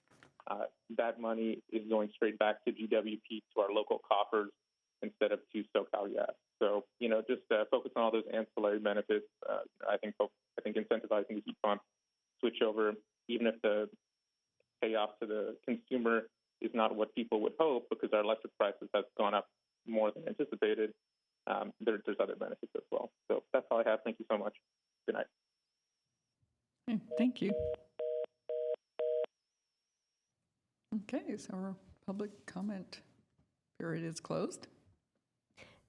That money is going straight back to GWP, to our local coffers, instead of to SoCal Gas. So, you know, just focus on all those ancillary benefits. I think incentivizing the heat pump switch over, even if the payoff to the consumer is not what people would hope, because our electric prices have gone up more than anticipated. There's other benefits as well. So that's all I have. Thank you so much. Good night. Okay, thank you. Okay, so our public comment period is closed.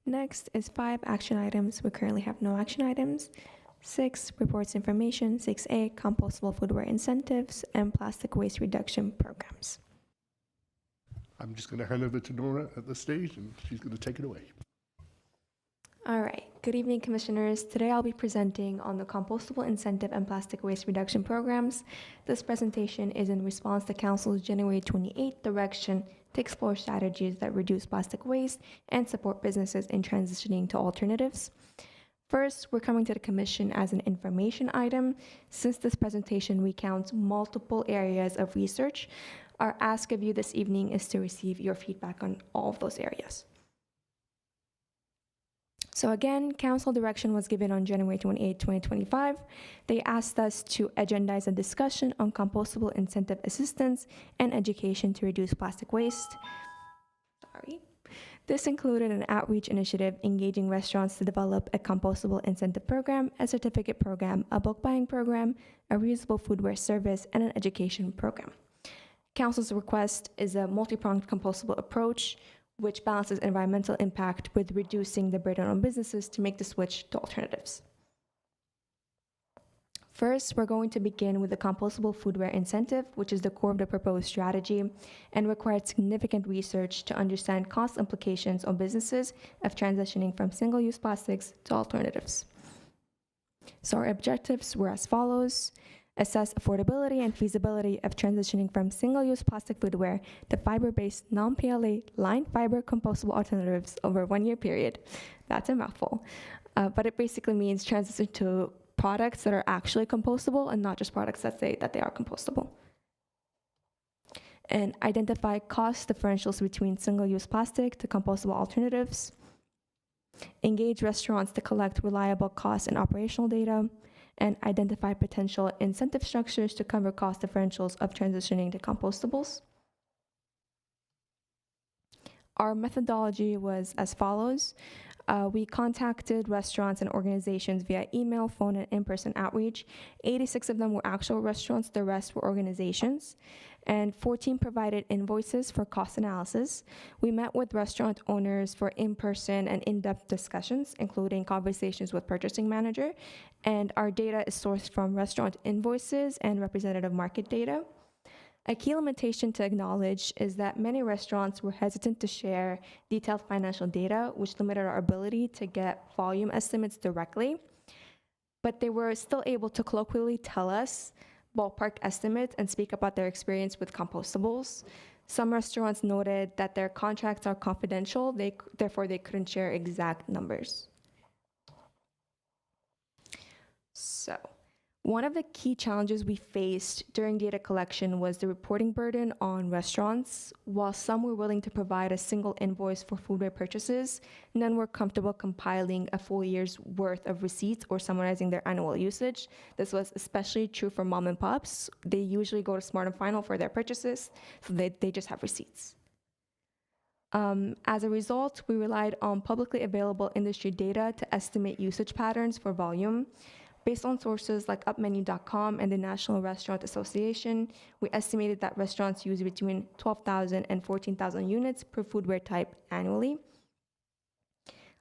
Next is 5 action items. We currently have no action items. 6, reports information. 6A, compostable foodware incentives and plastic waste reduction programs. I'm just going to hand over to Nora at the stage, and she's going to take it away. All right. Good evening, Commissioners. Today I'll be presenting on the compostable incentive and plastic waste reduction programs. This presentation is in response to Council's January 28th direction to explore strategies that reduce plastic waste and support businesses in transitioning to alternatives. First, we're coming to the Commission as an information item. Since this presentation recounts multiple areas of research, our ask of you this evening is to receive your feedback on all of those areas. So again, Council direction was given on January 28, 2025. They asked us to agendize a discussion on compostable incentive assistance and education to reduce plastic waste. This included an outreach initiative engaging restaurants to develop a compostable incentive program, a certificate program, a bulk buying program, a reusable foodware service, and an education program. Council's request is a multi-pronged compostable approach, which balances environmental impact with reducing the burden on businesses to make the switch to alternatives. First, we're going to begin with the compostable foodware incentive, which is the core of the proposed strategy and required significant research to understand cost implications on businesses of transitioning from single-use plastics to alternatives. So our objectives were as follows: assess affordability and feasibility of transitioning from single-use plastic foodware to fiber-based, non-PLA, lined fiber compostable alternatives over a 1-year period. That's a mouthful. But it basically means transition to products that are actually compostable and not just products that say that they are compostable. And identify cost differentials between single-use plastic to compostable alternatives. Engage restaurants to collect reliable cost and operational data, and identify potential incentive structures to cover cost differentials of transitioning to compostables. Our methodology was as follows. We contacted restaurants and organizations via email, phone, and in-person outreach. 86 of them were actual restaurants, the rest were organizations. And 14 provided invoices for cost analysis. We met with restaurant owners for in-person and in-depth discussions, including conversations with purchasing manager. And our data is sourced from restaurant invoices and representative market data. A key limitation to acknowledge is that many restaurants were hesitant to share detailed financial data, which limited our ability to get volume estimates directly. But they were still able to colloquially tell us ballpark estimates and speak about their experience with compostables. Some restaurants noted that their contracts are confidential, therefore they couldn't share exact numbers. So, one of the key challenges we faced during data collection was the reporting burden on restaurants. While some were willing to provide a single invoice for foodware purchases, none were comfortable compiling a full year's worth of receipts or summarizing their annual usage. This was especially true for mom and pops. They usually go to Smart & Final for their purchases, so they just have receipts. As a result, we relied on publicly available industry data to estimate usage patterns for volume. Based on sources like upmenu.com and the National Restaurant Association, we estimated that restaurants use between 12,000 and 14,000 units per foodware type annually.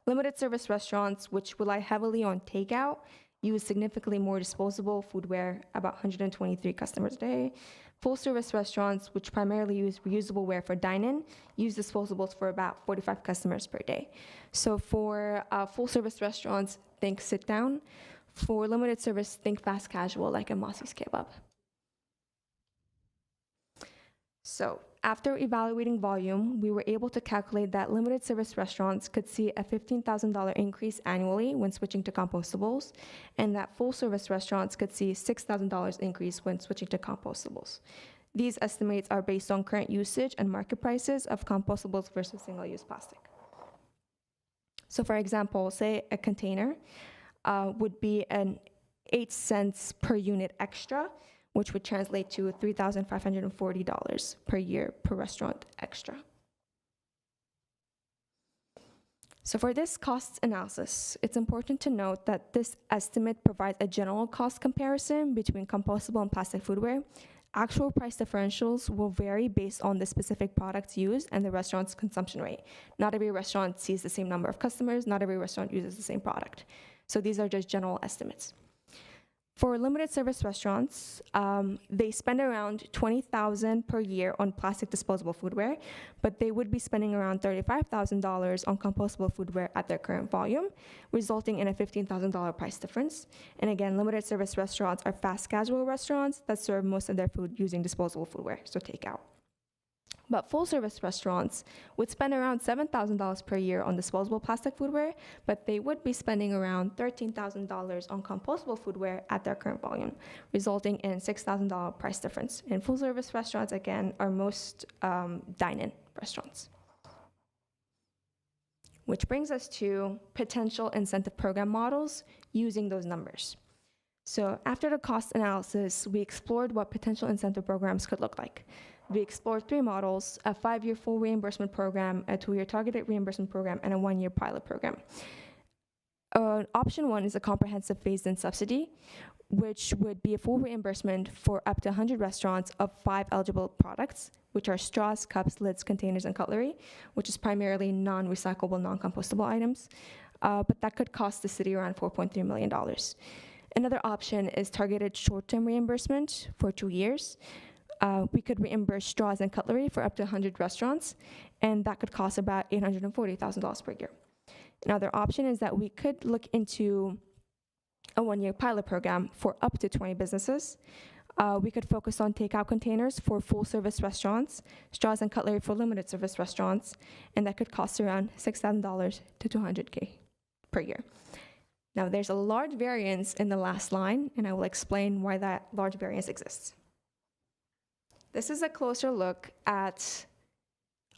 Limited service restaurants, which rely heavily on takeout, use significantly more disposable foodware, about 123 customers a day. Full service restaurants, which primarily use reusable ware for dine-in, use disposables for about 45 customers per day. So for full service restaurants, think sit down. For limited service, think fast casual, like a Mossie's Kebab. So after evaluating volume, we were able to calculate that limited service restaurants could see a $15,000 increase annually when switching to compostables, and that full service restaurants could see $6,000 increase when switching to compostables. These estimates are based on current usage and market prices of compostables versus single-use plastic. So for example, say a container would be an 8 cents per unit extra, which would translate to $3,540 per year per restaurant extra. So for this cost analysis, it's important to note that this estimate provides a general cost comparison between compostable and plastic foodware. Actual price differentials will vary based on the specific products used and the restaurant's consumption rate. Not every restaurant sees the same number of customers, not every restaurant uses the same product. So these are just general estimates. For limited service restaurants, they spend around $20,000 per year on plastic disposable foodware, but they would be spending around $35,000 on compostable foodware at their current volume, resulting in a $15,000 price difference. And again, limited service restaurants are fast casual restaurants that serve most of their food using disposable foodware, so takeout. But full service restaurants would spend around $7,000 per year on disposable plastic foodware, but they would be spending around $13,000 on compostable foodware at their current volume, resulting in $6,000 price difference. And full service restaurants, again, are most dine-in restaurants. Which brings us to potential incentive program models using those numbers. So after the cost analysis, we explored what potential incentive programs could look like. We explored 3 models: a 5-year full reimbursement program, a 2-year targeted reimbursement program, and a 1-year pilot program. Option 1 is a comprehensive phased-in subsidy, which would be a full reimbursement for up to 100 restaurants of 5 eligible products, which are straws, cups, lids, containers, and cutlery, which is primarily non-recyclable, non-compostable items. But that could cost the city around $4.3 million. Another option is targeted short-term reimbursement for 2 years. We could reimburse straws and cutlery for up to 100 restaurants, and that could cost about $840,000 per year. Another option is that we could look into a 1-year pilot program for up to 20 businesses. We could focus on takeout containers for full-service restaurants, straws and cutlery for limited-service restaurants, and that could cost around $6,000 to $200K per year. Now, there's a large variance in the last line, and I will explain why that large variance exists. This is a closer look at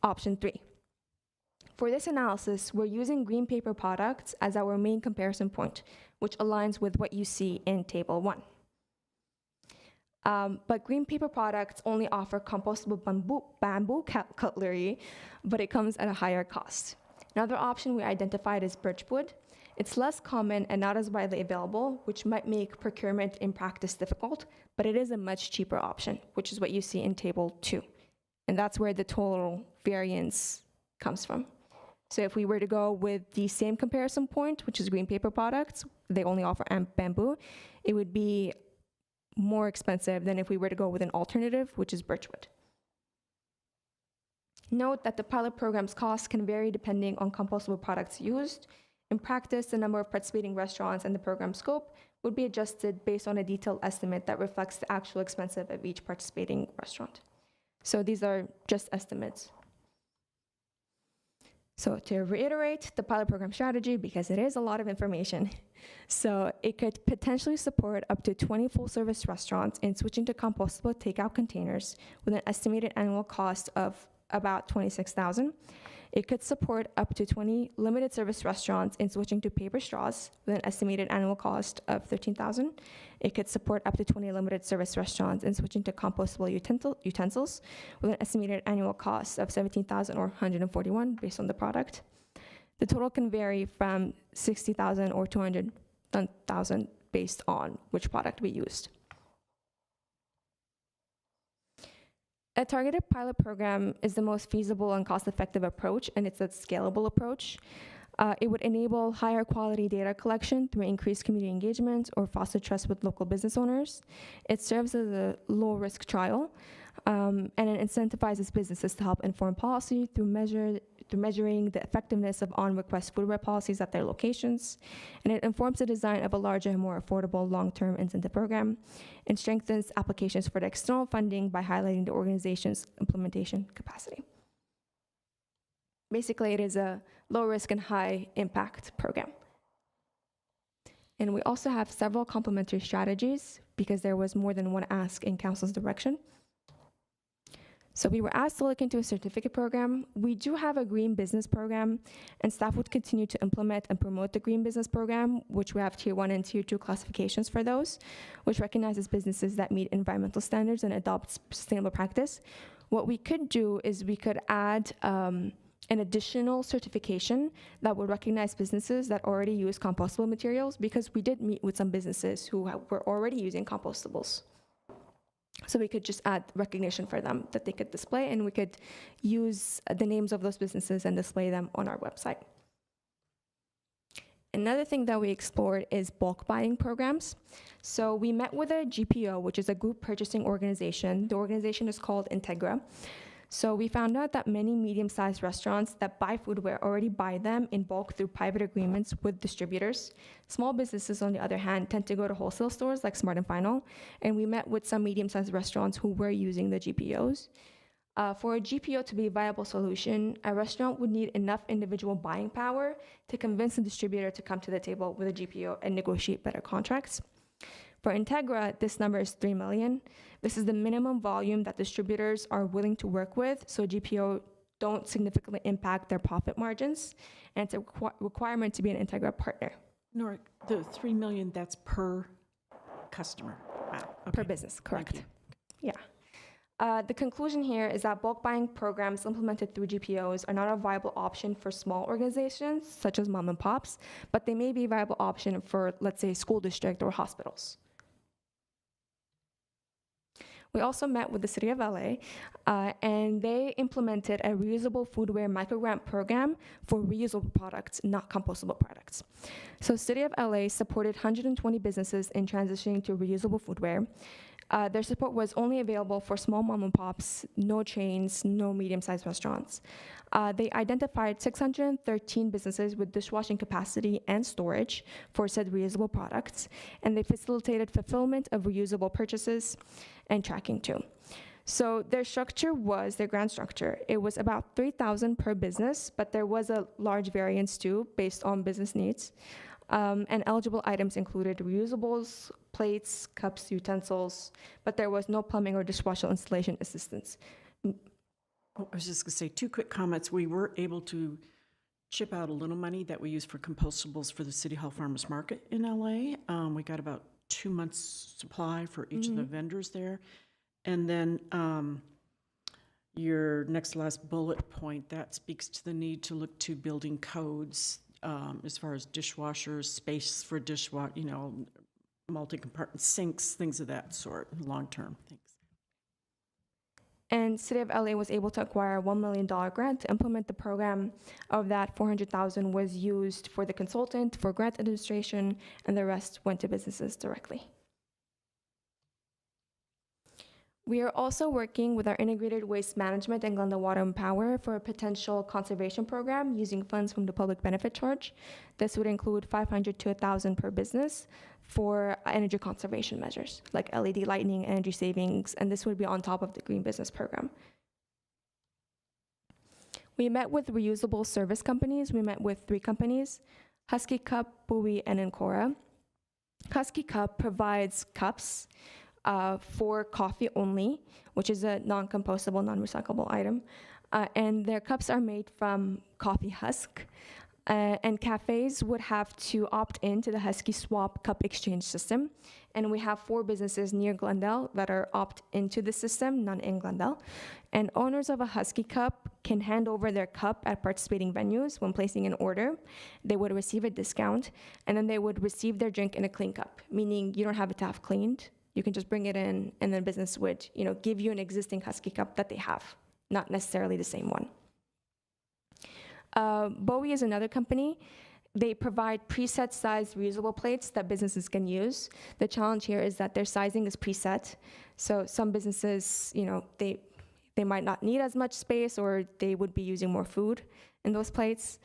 option 3. For this analysis, we're using green paper products as our main comparison point, which aligns with what you see in table 1. But green paper products only offer compostable bamboo cutlery, but it comes at a higher cost. Another option we identified is birchwood. It's less common and not as widely available, which might make procurement in practice difficult, but it is a much cheaper option, which is what you see in table 2. And that's where the total variance comes from. So if we were to go with the same comparison point, which is green paper products, they only offer bamboo, it would be more expensive than if we were to go with an alternative, which is birchwood. Note that the pilot program's costs can vary depending on compostable products used. In practice, the number of participating restaurants and the program scope would be adjusted based on a detailed estimate that reflects the actual expense of each participating restaurant. So these are just estimates. So to reiterate the pilot program strategy, because it is a lot of information, so it could potentially support up to 20 full-service restaurants in switching to compostable takeout containers with an estimated annual cost of about 26,000. It could support up to 20 limited service restaurants in switching to paper straws with an estimated annual cost of 13,000. It could support up to 20 limited service restaurants in switching to compostable utensils with an estimated annual cost of 17,000 or 141 based on the product. The total can vary from 60,000 or 200,000 based on which product we used. A targeted pilot program is the most feasible and cost-effective approach, and it's a scalable approach. It would enable higher quality data collection through increased community engagement or foster trust with local business owners. It serves as a low-risk trial, and it incentivizes businesses to help inform policy through measuring the effectiveness of on-request foodware policies at their locations. And it informs the design of a larger and more affordable long-term incentive program and strengthens applications for the external funding by highlighting the organization's implementation capacity. Basically, it is a low-risk and high-impact program. And we also have several complementary strategies because there was more than one ask in Council's direction. So we were asked to look into a certificate program. We do have a green business program, and staff would continue to implement and promote the green business program, which we have tier 1 and tier 2 classifications for those, which recognizes businesses that meet environmental standards and adopt sustainable practice. What we could do is we could add an additional certification that would recognize businesses that already use compostable materials, because we did meet with some businesses who were already using compostables. So we could just add recognition for them that they could display, and we could use the names of those businesses and display them on our website. Another thing that we explored is bulk buying programs. So we met with a GPO, which is a group purchasing organization. The organization is called Integra. So we found out that many medium-sized restaurants that buy foodware already buy them in bulk through private agreements with distributors. Small businesses, on the other hand, tend to go to wholesale stores like Smart & Final, and we met with some medium-sized restaurants who were using the GPOs. For a GPO to be a viable solution, a restaurant would need enough individual buying power to convince the distributor to come to the table with a GPO and negotiate better contracts. For Integra, this number is 3 million. This is the minimum volume that distributors are willing to work with, so GPO don't significantly impact their profit margins, and it's a requirement to be an Integra partner. Nora, the 3 million, that's per customer? Wow. Per Okay. business, correct. you. Yeah. The conclusion here is that bulk buying programs implemented through GPOs are not a viable option for small organizations, such as mom and pops, but they may be a viable option for, let's say, school district or hospitals. We also met with the City of LA, and they implemented a reusable foodware microgrant program for reusable products, not compostable products. So City of LA supported 120 businesses in transitioning to reusable foodware. Their support was only available for small mom and pops, no chains, no medium-sized restaurants. They identified 613 businesses with dishwashing capacity and storage for said reusable products, and they facilitated fulfillment of reusable purchases and tracking too. So their grant structure, it was about 3,000 per business, but there was a large variance too based on business needs. And eligible items included reusables, plates, cups, utensils, but there was no plumbing or dishwasher installation assistance. Oh, I was just going to say 2 quick comments. We were able to chip out a little money that we used for compostables for the City Hall Farmers Market in LA. We got about 2 months' supply for each of the vendors there. And then your next to last bullet point, that speaks to the need to look to building codes as far as dishwashers, space for multi-compartment sinks, things of that sort, long-term. Thanks. And City of LA was able to acquire a $1 million grant to implement the program. Of that, $400,000 was used for the consultant, for grant administration, and the rest went to businesses directly. We are also working with our integrated waste management and Glendale Water and Power for a potential conservation program using funds from the public benefit charge. This would include $500 to $1,000 per business for energy conservation measures like LED lighting, energy savings, and this would be on top of the green business program. We met with reusable service companies. We met with 3 companies, Husky Cup, Bowie, and Ancora. Husky Cup provides cups for coffee only, which is a non-compostable, non-recyclable item. and their cups are made from coffee husk. And cafes would have to opt into the Husky Swap cup exchange system. And we have 4 businesses near Glendale that are opt into the system, none in Glendale. And owners of a Husky cup can hand over their cup at participating venues when placing an order. They would receive a discount, and then they would receive their drink in a clean cup, meaning you don't have it to have cleaned. You can just bring it in, and the business would, give you an existing Husky cup that they have, not necessarily the same one. Bowie is another company. They provide preset sized reusable plates that businesses can use. The challenge here is that their sizing is preset. So some businesses, they might not need as much space, or they would be using more food in those plates.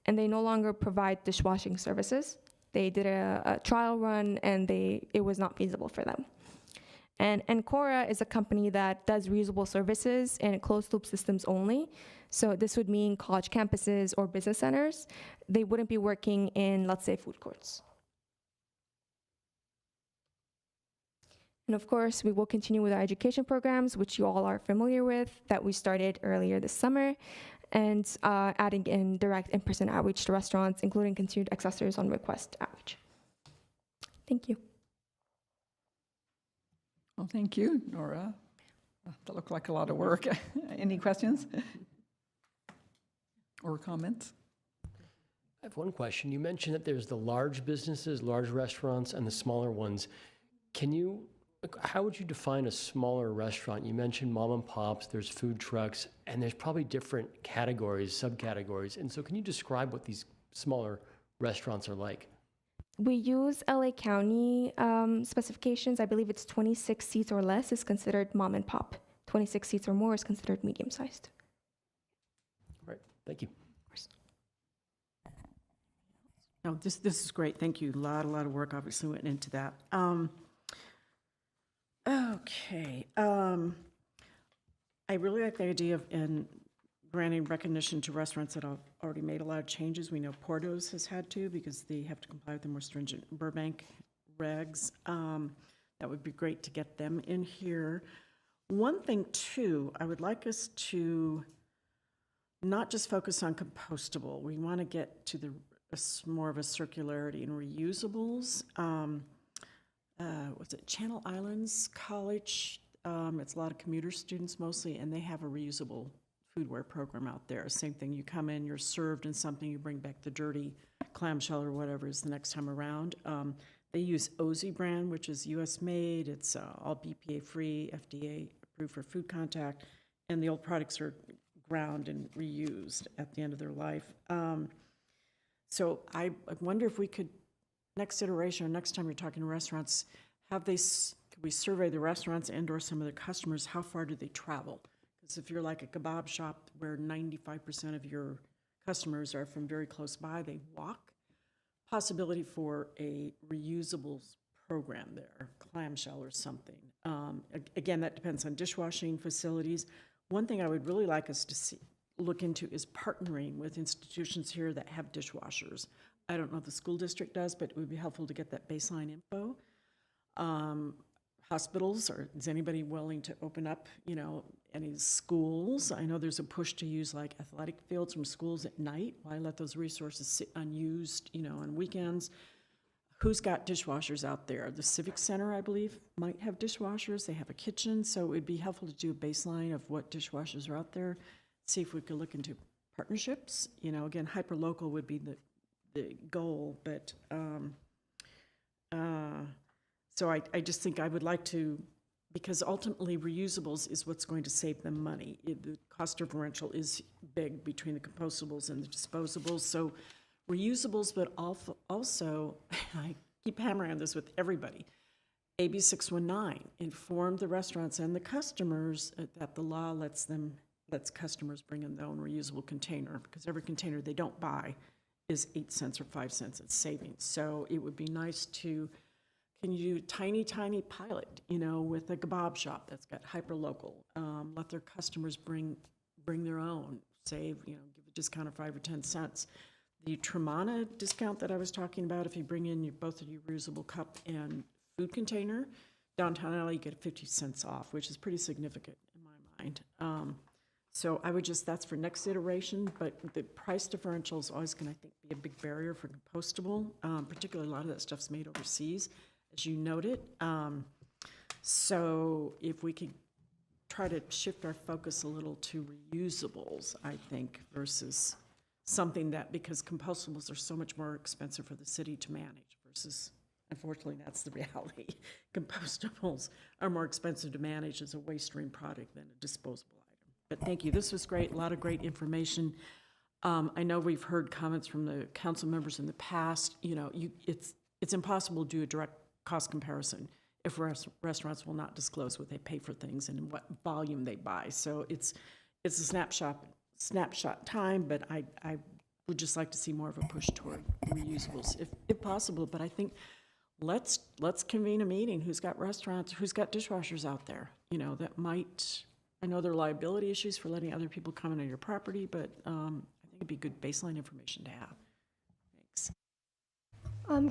And they no longer provide dishwashing services. They did a trial run, and it was not feasible for them. And Encora is a company that does reusable services and closed loop systems only. So this would mean college campuses or business centers. They wouldn't be working in, let's say, food courts. And of course, we will continue with our education programs, which you all are familiar with, that we started earlier this summer, and adding in direct in-person outreach to restaurants, including continued accessors on request outreach. Thank you. Well, thank you, Nora. That looked like a lot of work. Any questions or comments? I have one question. You mentioned that there's the large businesses, large restaurants, and the smaller ones. How would you define a smaller restaurant? You mentioned mom and pops, there's food trucks, and there's probably different categories, subcategories. And so can you describe what these smaller restaurants are like? We use LA County specifications. I believe it's 26 seats or less is considered mom and pop. 26 seats or more is considered medium-sized. All right, thank you. No, this is great. Thank you. A lot of work obviously went into that. Okay. I really like the idea of granting recognition to restaurants that have already made a lot of changes. We know Porto's has had to, because they have to comply with the more stringent Burbank regs. That would be great to get them in here. One thing too, I would like us to not just focus on compostable. We want to get to more of a circularity in reusables. Was it Channel Islands College? It's a lot of commuter students mostly, and they have a reusable foodware program out there. Same thing, you come in, you're served in something, you bring back the dirty clamshell or whatever is the next time around. They use Ozy brand, which is US made. It's all BPA free, FDA approved for food contact, and the old products are ground and reused at the end of their life. So I wonder if we could, next iteration or next time you're talking to restaurants, could we survey the restaurants and or some of their customers, how far do they travel? Because if you're like a kebab shop where 95% of your customers are from very close by, they walk, possibility for a reusables program there, clamshell or something. Again, that depends on dishwashing facilities. One thing I would really like us to look into is partnering with institutions here that have dishwashers. I don't know if the school district does, but it would be helpful to get that baseline info. Hospitals, or is anybody willing to open up, any schools? I know there's a push to use like athletic fields from schools at night. Why let those resources sit unused, on weekends? Who's got dishwashers out there? The Civic Center, I believe, might have dishwashers. They have a kitchen, so it would be helpful to do a baseline of what dishwashers are out there. See if we could look into partnerships. Again, hyperlocal would be the goal, but so I just think I would like to, because ultimately reusables is what's going to save them money. The cost differential is big between the compostables and the disposables. So reusables, but also I keep hammering on this with everybody. AB 619, inform the restaurants and the customers that the law lets customers bring in their own reusable container, because every container they don't buy is 8 cents or 5 cents. It's savings. So it would be nice to, can you do tiny pilot, with a kebab shop that's got hyperlocal, let their customers bring their own, save, give a discount of 5 or 10 cents. The Tremana discount that I was talking about, if you bring in both of your reusable cup and food container, downtown LA, you get 50 cents off, which is pretty significant in my mind. So I would just, that's for next iteration, but the price differential is always going to, I think, be a big barrier for compostable, particularly a lot of that stuff's made overseas, as you noted. So if we could try to shift our focus a little to reusables, I think, versus something that, because compostables are so much more expensive for the city to manage versus, unfortunately, that's the reality. Compostables are more expensive to manage as a waste stream product than a disposable item. But thank you, this was great, a lot of great information. I know we've heard comments from the council members in the past, you know, it's impossible to do a direct cost comparison if restaurants will not disclose what they pay for things and in what volume they buy. So it's a snapshot time, but I would just like to see more of a push toward reusables if possible. But I think let's convene a meeting. Who's got restaurants, who's got dishwashers out there, you know, that might, I know there are liability issues for letting other people come into your property, but I think it'd be good baseline information to have. Thanks.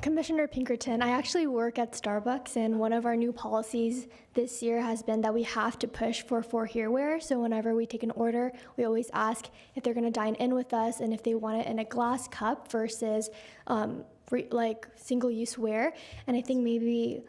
Commissioner Pinkerton, I actually work at Starbucks, and one of our new policies this year has been that we have to push for Hereware. So whenever we take an order, we always ask if they're going to dine in with us and if they want it in a glass cup versus like single-use ware. And I think maybe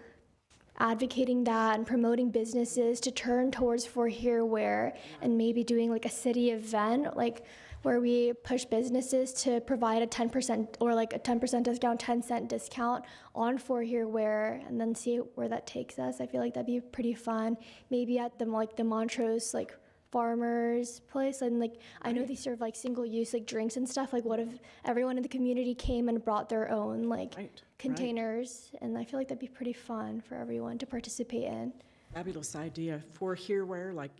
advocating that and promoting businesses to turn towards for Hereware and maybe doing like a city event, like where we push businesses to provide a 10% or like a 10% discount, 10-cent discount on for Hereware, and then see where that takes us. I feel like that'd be pretty fun. Maybe at the Montrose like farmers place, and like I know they serve like single-use like drinks and stuff. Like what if everyone in the community came and brought their own like containers? And I feel like that'd be pretty fun for everyone to participate in. Fabulous idea. For Hereware, like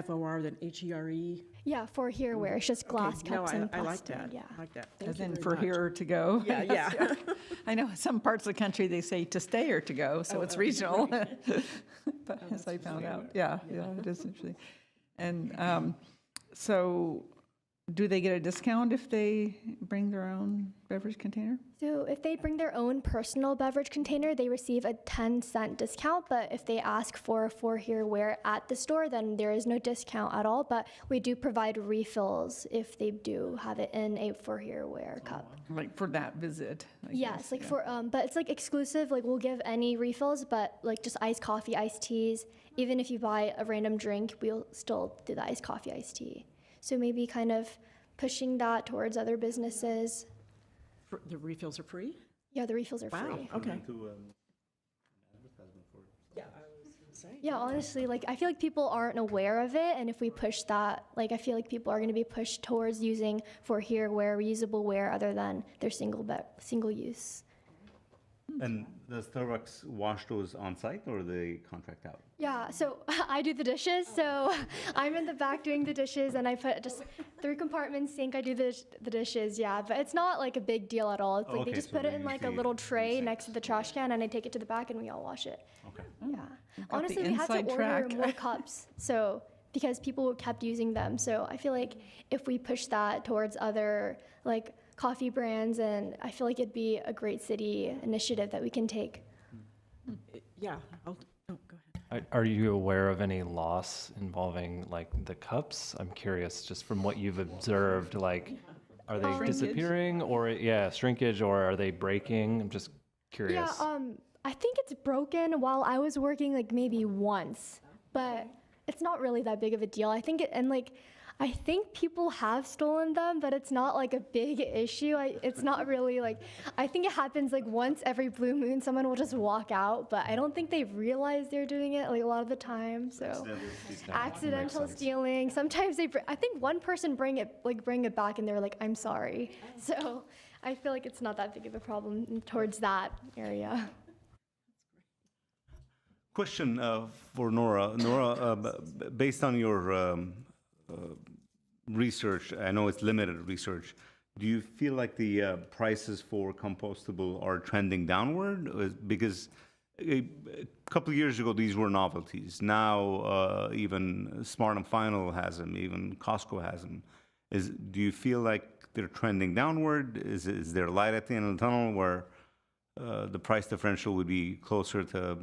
FOR, then HERE. Yeah, for Hereware, it's just glass Okay, no, cups and I like plastic. that. Yeah. I like that. Thank As you in very for much. here to go. Yeah, yeah. I know some parts of the country, they say to stay or to go, so it's regional. But as I found out, yeah, it is interesting. And so do they get a discount if they bring their own beverage container? So if they bring their own personal beverage container, they receive a 10-cent discount. But if they ask for Hereware at the store, then there is no discount at all. But we do provide refills if they do have it in a for Hereware cup. Like for that visit? I Yes, guess, like yeah. for but it's like exclusive. Like we'll give any refills, but like just iced coffee, iced teas. Even if you buy a random drink, we'll still do the iced coffee, iced tea. So maybe kind of pushing that towards other businesses. The refills are free? Yeah, the refills are Wow, free. okay. Yeah, honestly, like I feel like people aren't aware of it, and if we push that, like I feel like people are going to be pushed towards using for Hereware, reusable ware, other than their single use. And does Starbucks wash those on site or they contract out? Yeah, so I do the dishes, so I'm in the back doing the dishes, and I put just 3 compartments sink. I do the dishes, yeah, but it's not like a big deal at all. It's like they Okay, just so put it they in like a usually little tray recycle. next to the trash can, and I take it to the back, and we all wash it. Okay. Yeah. the Honestly, we had to inside order track. more cups, so because people kept using them. So I feel like if we push that towards other like coffee brands, and I feel like it'd be a great city initiative that we can take. Yeah, go ahead. Are you aware of any loss involving like the cups? I'm curious, just from what you've observed, like, are they Shrinkage? disappearing or, shrinkage, or are they breaking? I'm just curious. Yeah, I think it's broken while I was working like maybe once, but it's not really that big of a deal. I think I think people have stolen them, but it's not like a big issue. It's not really like, I think it happens like once every blue moon, someone will just walk out, but I don't think they realize they're doing it like a lot of the time. So accidental stealing. Sometimes I think one person bring it back and they're like, I'm sorry. So I feel like it's not that big of a problem towards that area. Question for Nora. Nora, based on your research, I know it's limited research, do you feel like the prices for compostable are trending downward? Because a couple of years ago, these were novelties. Now, even Smart and Final has them, even Costco has them. Do you feel like they're trending downward? Is there light at the end of the tunnel where the price differential would be closer to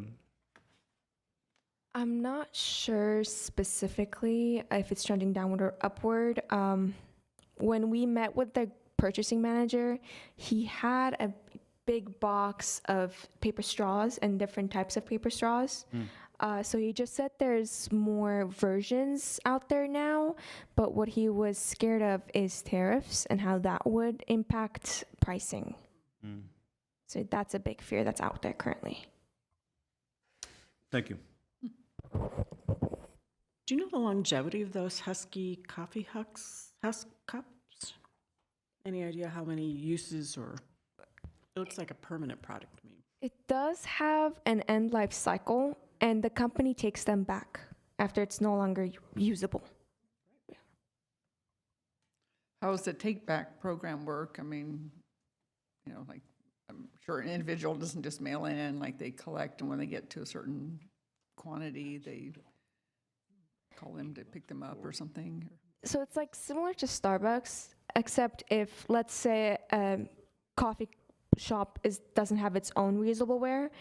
I'm not sure specifically if it's trending downward or upward. When we met with the purchasing manager, he had a big box of paper straws and different types of paper straws. So he just said there's more versions out there now, but what he was scared of is tariffs and how that would impact pricing. So that's a big fear that's out there currently. Thank you. Do you know the longevity of those Husky coffee husk cups? Any idea how many uses, or it looks like a permanent product to me? It does have an end life cycle, and the company takes them back after it's no longer usable. How does the take-back program work? I mean, you know, like, I'm sure an individual doesn't just mail in, like they collect, and when they get to a certain quantity, they call them to pick them up or something? So it's like similar to Starbucks, except if, let's say, a coffee shop doesn't have its own reusable-ware,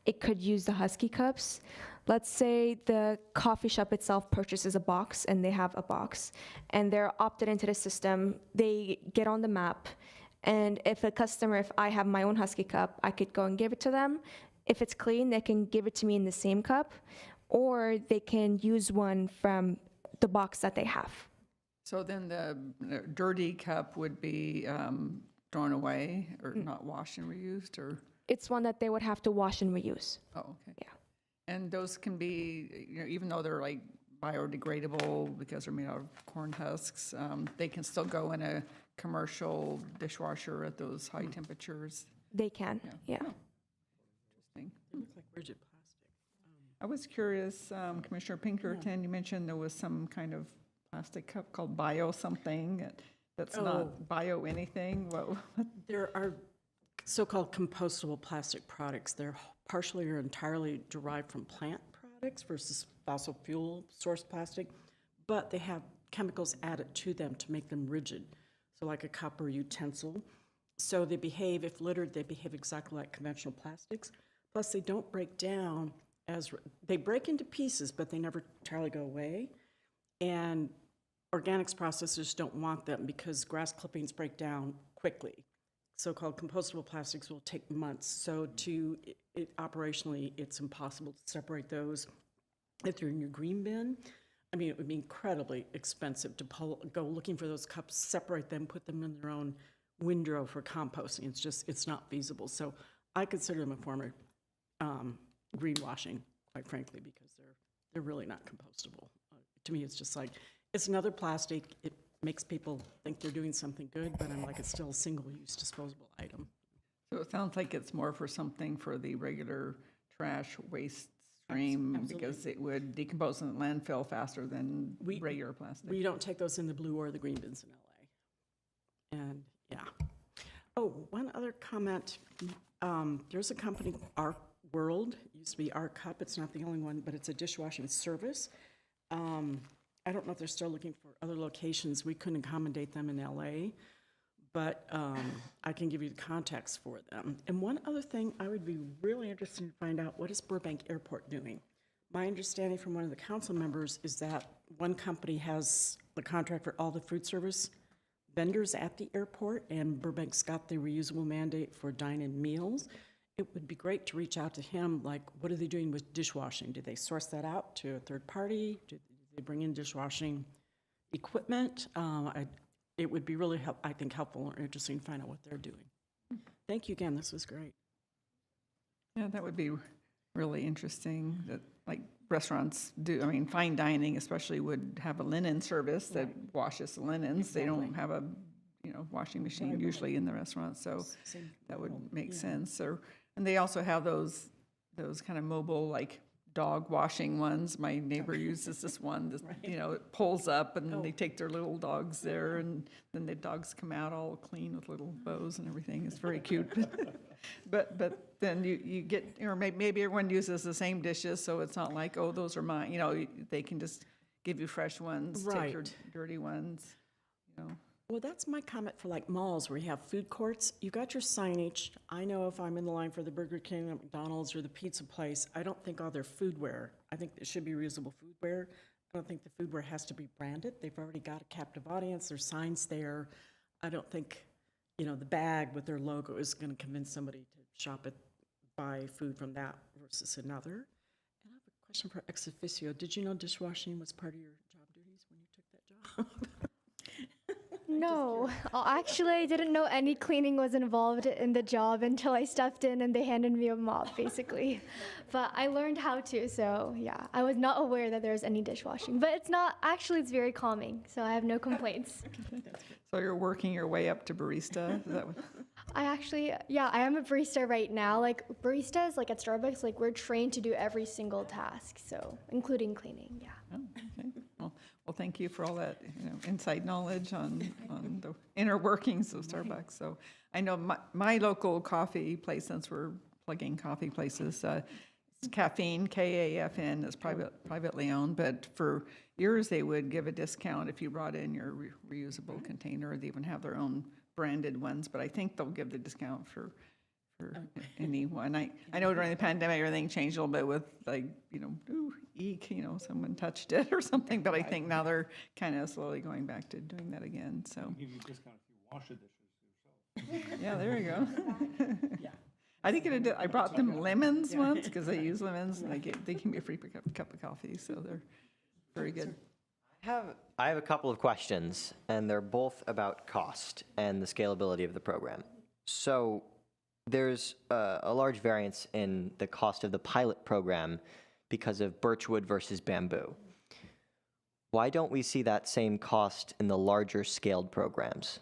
it could use the Husky cups. Let's say the coffee shop itself purchases a box, and they have a box, and they're opted into the system. They get on the map, and if I have my own Husky cup, I could go and give it to them. If it's clean, they can give it to me in the same cup, or they can use one from the box that they have. So then the dirty cup would be thrown away or not washed and reused, or? It's one that they would have to wash and reuse. Oh, okay. Yeah. And those can be, you know, even though they're like biodegradable because they're made out of corn husks, they can still go in a commercial dishwasher at those high temperatures. They can, yeah. Interesting. They look like rigid plastic. I was curious, Commissioner Pinkerton, you mentioned there was some kind of plastic cup called bio something that's not bio anything. What? There are so-called compostable plastic products. They're partially or entirely derived from plant products versus fossil fuel source plastic, but they have chemicals added to them to make them rigid. So like a cup or utensil. So they behave, if littered, they behave exactly like conventional plastics. Plus they don't break down they break into pieces, but they never entirely go away. And organics processors don't want them because grass clippings break down quickly. So-called compostable plastics will take months. So operationally, it's impossible to separate those. If they're in your green bin, I mean, it would be incredibly expensive to go looking for those cups, separate them, put them in their own windrow for composting. It's not feasible. So I consider them a form of greenwashing, quite frankly, because they're really not compostable. To me, it's just like, it's another plastic. It makes people think they're doing something good, but I'm like, it's still a single-use disposable item. So it sounds like it's more for something for the regular trash waste stream because it would decompose in the landfill faster than regular plastic. We don't take those in the blue or the green bins in LA. And yeah. Oh, one other comment. There's a company, Our World, it used to be Our Cup. It's not the only one, but it's a dishwashing service. I don't know if they're still looking for other locations. We couldn't accommodate them in LA, but I can give you the contacts for them. And one other thing, I would be really interested to find out, what is Burbank Airport doing? My understanding from one of the council members is that one company has the contract for all the food service vendors at the airport, and Burbank's got the reusable mandate for dine-in meals. It would be great to reach out to him, like, what are they doing with dishwashing? Do they source that out to a third party? Do they bring in dishwashing equipment? It would be really, I think, helpful or interesting to find out what they're doing. Thank you again. This was great. Yeah, that would be really interesting that, like, restaurants do. I mean, fine dining especially would have a linen service that washes the linens. They don't have a, washing machine usually in the restaurant, so that would make sense. And they also have those kind of mobile, like, dog washing ones. My neighbor uses this one, it pulls up and they take their little dogs there, and then the dogs come out all clean with little bows and everything. It's very cute. But then you get, or maybe everyone uses the same dishes, so it's not like, oh, those are mine. They can just give you fresh ones, take your dirty ones. Well, that's my comment for like malls where you have food courts. You got your signage. I know if I'm in the line for the Burger King, or McDonald's, or the pizza place, I don't think all their foodware. I think it should be reusable foodware. I don't think the foodware has to be branded. They've already got a captive audience. There's signs there. I don't think, the bag with their logo is going to convince somebody to shop at, buy food from that versus another. And I have a question for ex officio. Did you know dishwashing was part of your job duties when you took that job? No, actually, I didn't know any cleaning was involved in the job until I stepped in and they handed me a mop, basically. But I learned how to, so yeah, I was not aware that there was any dishwashing. But it's very calming, so I have no complaints. So you're working your way up to barista? Is that what? I am a barista right now. Like baristas, like at Starbucks, like we're trained to do every single task, so including cleaning, yeah. Oh, okay. Well, thank you for all that, inside knowledge on the inner workings of Starbucks. So I know my local coffee place, since we're plugging coffee places, it's Caffeine, KAFN, is privately owned, but for years they would give a discount if you brought in your reusable container. They even have their own branded ones, but I think they'll give the discount for anyone. I know during the pandemic everything changed a little bit with someone touched it or something, but I think now they're kind of slowly going back to doing that again. So Give you a discount if you wash the dishes yourself. yeah, there you go. Yeah. I think I brought them lemons once because they use lemons and they give me a free cup of coffee, so they're very good. I have a couple of questions, and they're both about cost and the scalability of the program. So there's a large variance in the cost of the pilot program because of birchwood versus bamboo. Why don't we see that same cost in the larger scaled programs?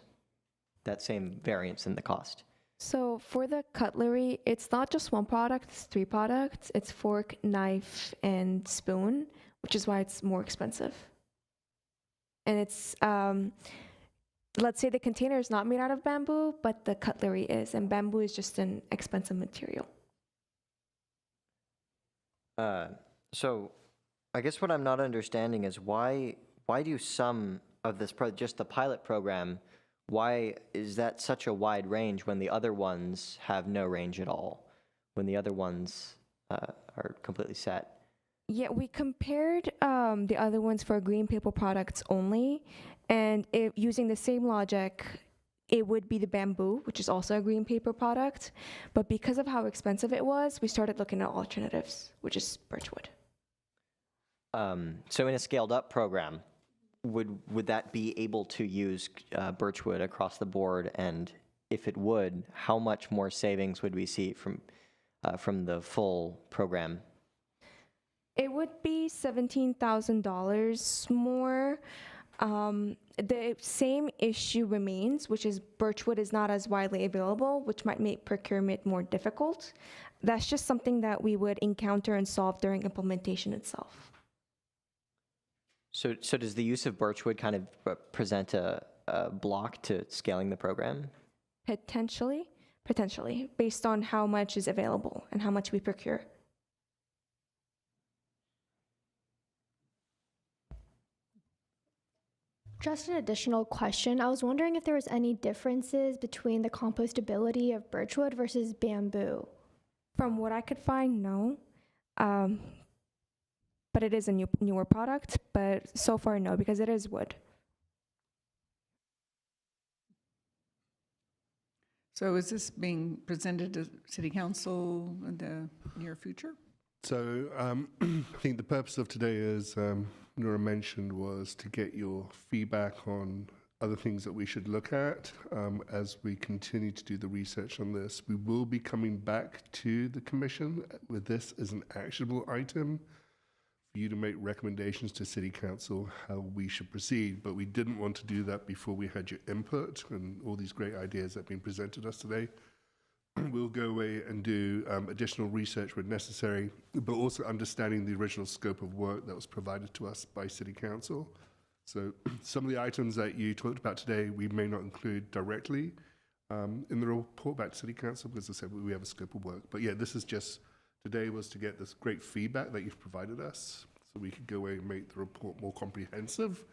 That same variance in the cost? So for the cutlery, it's not just one product, it's 3 products. It's fork, knife, and spoon, which is why it's more expensive. And it's, let's say the container is not made out of bamboo, but the cutlery is, and bamboo is just an expensive material. So I guess what I'm not understanding is why do some of this, just the pilot program, why is that such a wide range when the other ones have no range at all? When the other ones are completely set? Yeah, we compared the other ones for green paper products only, and using the same logic, it would be the bamboo, which is also a green paper product, but because of how expensive it was, we started looking at alternatives, which is birchwood. So in a scaled up program, would that be able to use birchwood across the board? And if it would, how much more savings would we see from the full program? It would be $17,000 more. The same issue remains, which is birchwood is not as widely available, which might make procurement more difficult. That's just something that we would encounter and solve during implementation itself. So does the use of birchwood kind of present a block to scaling the program? Potentially, based on how much is available and how much we procure. Just an additional question. I was wondering if there was any differences between the compostability of birchwood versus bamboo. From what I could find, no. But it is a newer product, but so far, no, because it is wood. So is this being presented to City Council in the near future? So I think the purpose of today, as Nora mentioned, was to get your feedback on other things that we should look at as we continue to do the research on this. We will be coming back to the Commission with this as an actionable item for you to make recommendations to City Council how we should proceed. But we didn't want to do that before we had your input and all these great ideas that have been presented to us today. We'll go away and do additional research when necessary, but also understanding the original scope of work that was provided to us by City Council. So some of the items that you talked about today, we may not include directly in the report back to City Council, because as I said, we have a scope of work. But yeah, this is just, today was to get this great feedback that you've provided us, so we could go away and make the report more comprehensive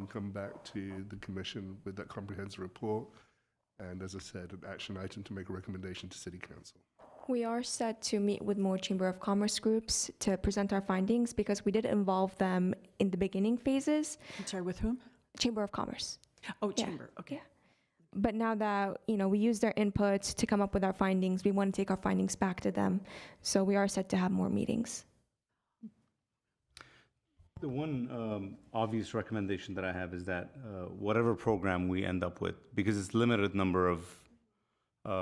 and come back to the commission with that comprehensive report. And as I said, an action item to make a recommendation to City Council. We are set to meet with more Chamber of Commerce groups to present our findings because we did involve them in the beginning phases. I'm sorry, with whom? Chamber of Commerce. Oh, Yeah. Chamber, okay. Yeah. But now that, we use their input to come up with our findings, we want to take our findings back to them. So we are set to have more meetings. The one obvious recommendation that I have is that whatever program we end up with, because it's limited number of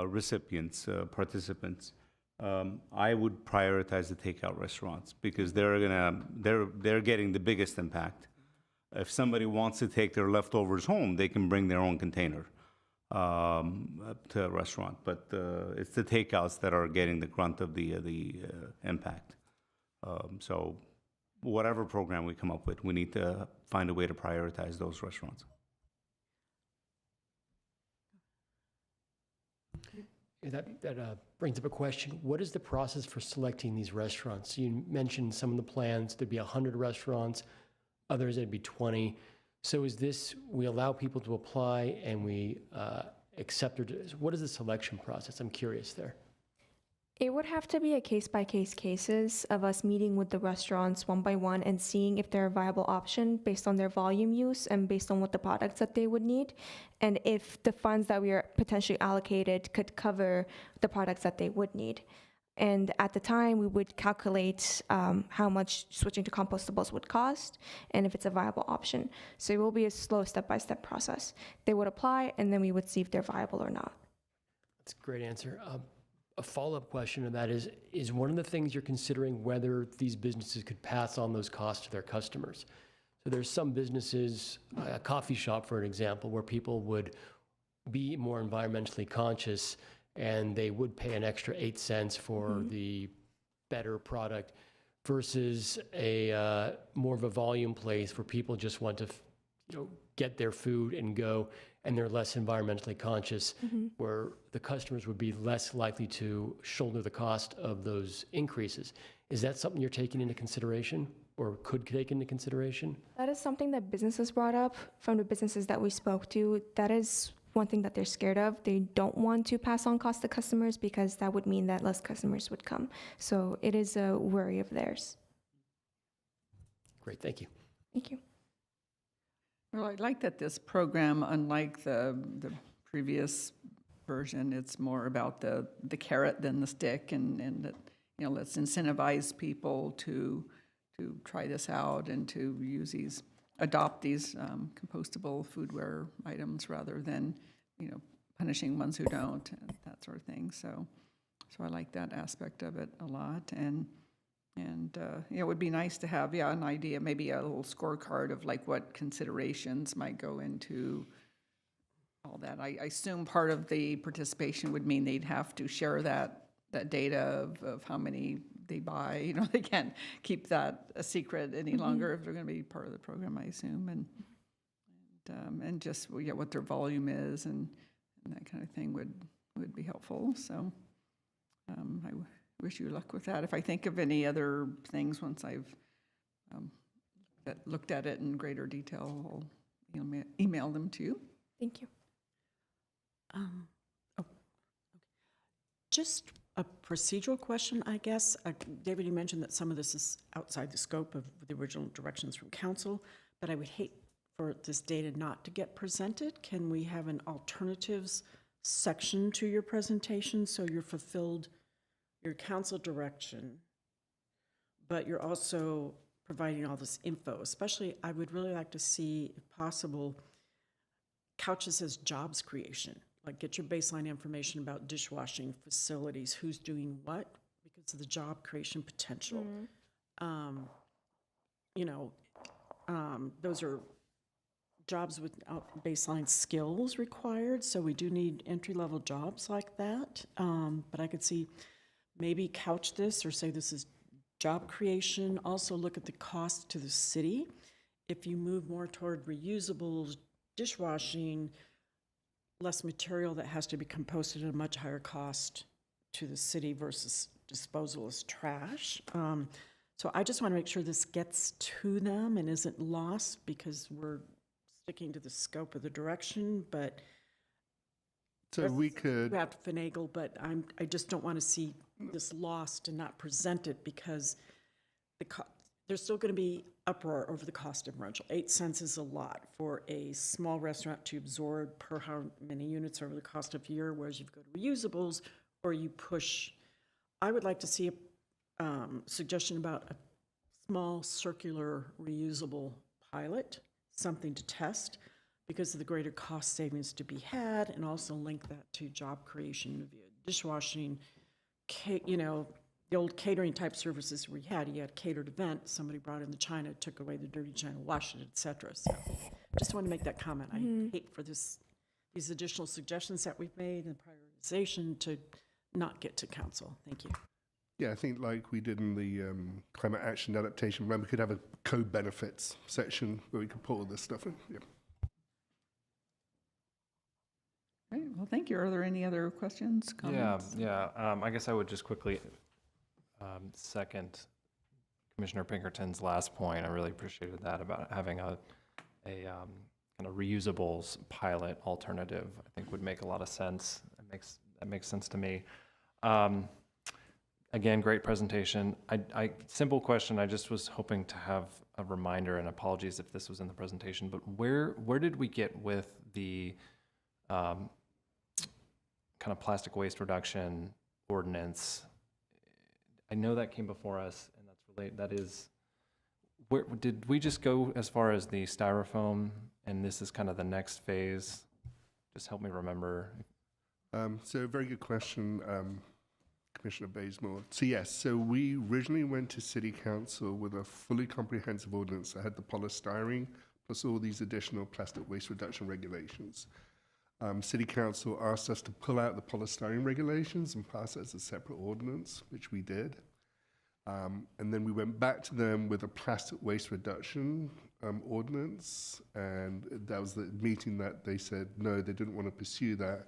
recipients, participants, I would prioritize the takeout restaurants because they're getting the biggest impact. If somebody wants to take their leftovers home, they can bring their own container to a restaurant. But it's the takeouts that are getting the grunt of the impact. So whatever program we come up with, we need to find a way to prioritize those restaurants. That brings up a question. What is the process for selecting these restaurants? You mentioned some of the plans, there'd be 100 restaurants, others it'd be 20. So is this, we allow people to apply and we accept, or what is the selection process? I'm curious there. It would have to be a case-by-case cases of us meeting with the restaurants one by one and seeing if they're a viable option based on their volume use and based on what the products that they would need, and if the funds that we are potentially allocated could cover the products that they would need. And at the time, we would calculate how much switching to compostables would cost and if it's a viable option. So it will be a slow step-by-step process. They would apply, and then we would see if they're viable or not. That's a great answer. A follow-up question to that is one of the things you're considering whether these businesses could pass on those costs to their customers. So there's some businesses, a coffee shop, for an example, where people would be more environmentally conscious and they would pay an extra 8 cents for the better product versus a more of a volume place where people just want to get their food and go, and they're less environmentally conscious, where the customers would be less likely to shoulder the cost of those increases. Is that something you're taking into consideration or could take into consideration? That is something that businesses brought up from the businesses that we spoke to. That is one thing that they're scared of. They don't want to pass on cost to customers because that would mean that less customers would come. So it is a worry of theirs. Great, thank you. Thank you. Well, I like that this program, unlike the previous version, it's more about the carrot than the stick, and that, let's incentivize people to try this out and to adopt these compostable foodware items rather than, punishing ones who don't, and that sort of thing. So I like that aspect of it a lot, and it would be nice to have, an idea, maybe a little scorecard of like what considerations might go into all that. I assume part of the participation would mean they'd have to share that data of how many they buy. They can't keep that a secret any longer if they're going to be part of the program, I assume, and just what their volume is and that kind of thing would be helpful. So I wish you luck with that. If I think of any other things once I've looked at it in greater detail, I'll email them to you. Thank you. Just a procedural question, I guess. David, you mentioned that some of this is outside the scope of the original directions from council, but I would hate for this data not to get presented. Can we have an alternatives section to your presentation so you're fulfilled your council direction, but you're also providing all this info? Especially, I would really like to see, if possible, couches as jobs creation. Like, get your baseline information about dishwashing facilities, who's doing what, because of the job creation potential. Those are jobs with baseline skills required, so we do need entry-level jobs like that. But I could see maybe couch this or say this is job creation. Also look at the cost to the city. If you move more toward reusable dishwashing, less material that has to be composted at a much higher cost to the city versus disposal as trash. So I just want to make sure this gets to them and isn't lost because we're sticking to the scope of the direction, but So we could, you have to finagle, but I just don't want to see this lost and not presented because there's still going to be uproar over the cost of rental. 8 cents is a lot for a small restaurant to absorb per how many units over the cost of a year, whereas you go to reusables or you push. I would like to see a suggestion about a small circular reusable pilot, something to test because of the greater cost savings to be had, and also link that to job creation via dishwashing, the old catering type services we had. You had a catered event, somebody brought in the china, took away the dirty china, washed it, et cetera. So just want to make that comment. I hate for these additional suggestions that we've made and prioritization to not get to council. Thank you. yeah, I think like we did in the climate action adaptation plan, we could have a co-benefits section where we could put all this stuff in. Yeah. Great, well, thank you. Are there any other questions, comments? I guess I would just quickly second Commissioner Pinkerton's last point. I really appreciated that about having a kind of reusables pilot alternative. I think would make a lot of sense. That makes sense to me. Again, great presentation. Simple question. I just was hoping to have a reminder, and apologies if this was in the presentation, but where did we get with the kind of plastic waste reduction ordinance? I know that came before us, and that's related. That is, where did we just go as far as the styrofoam, and this is kind of the next phase? Just help me remember. So very good question, Commissioner Bazemore. So yes, so we originally went to City Council with a fully comprehensive ordinance that had the polystyrene plus all these additional plastic waste reduction regulations. City Council asked us to pull out the polystyrene regulations and pass it as a separate ordinance, which we did. And then we went back to them with a plastic waste reduction ordinance, and that was the meeting that they said no, they didn't want to pursue that.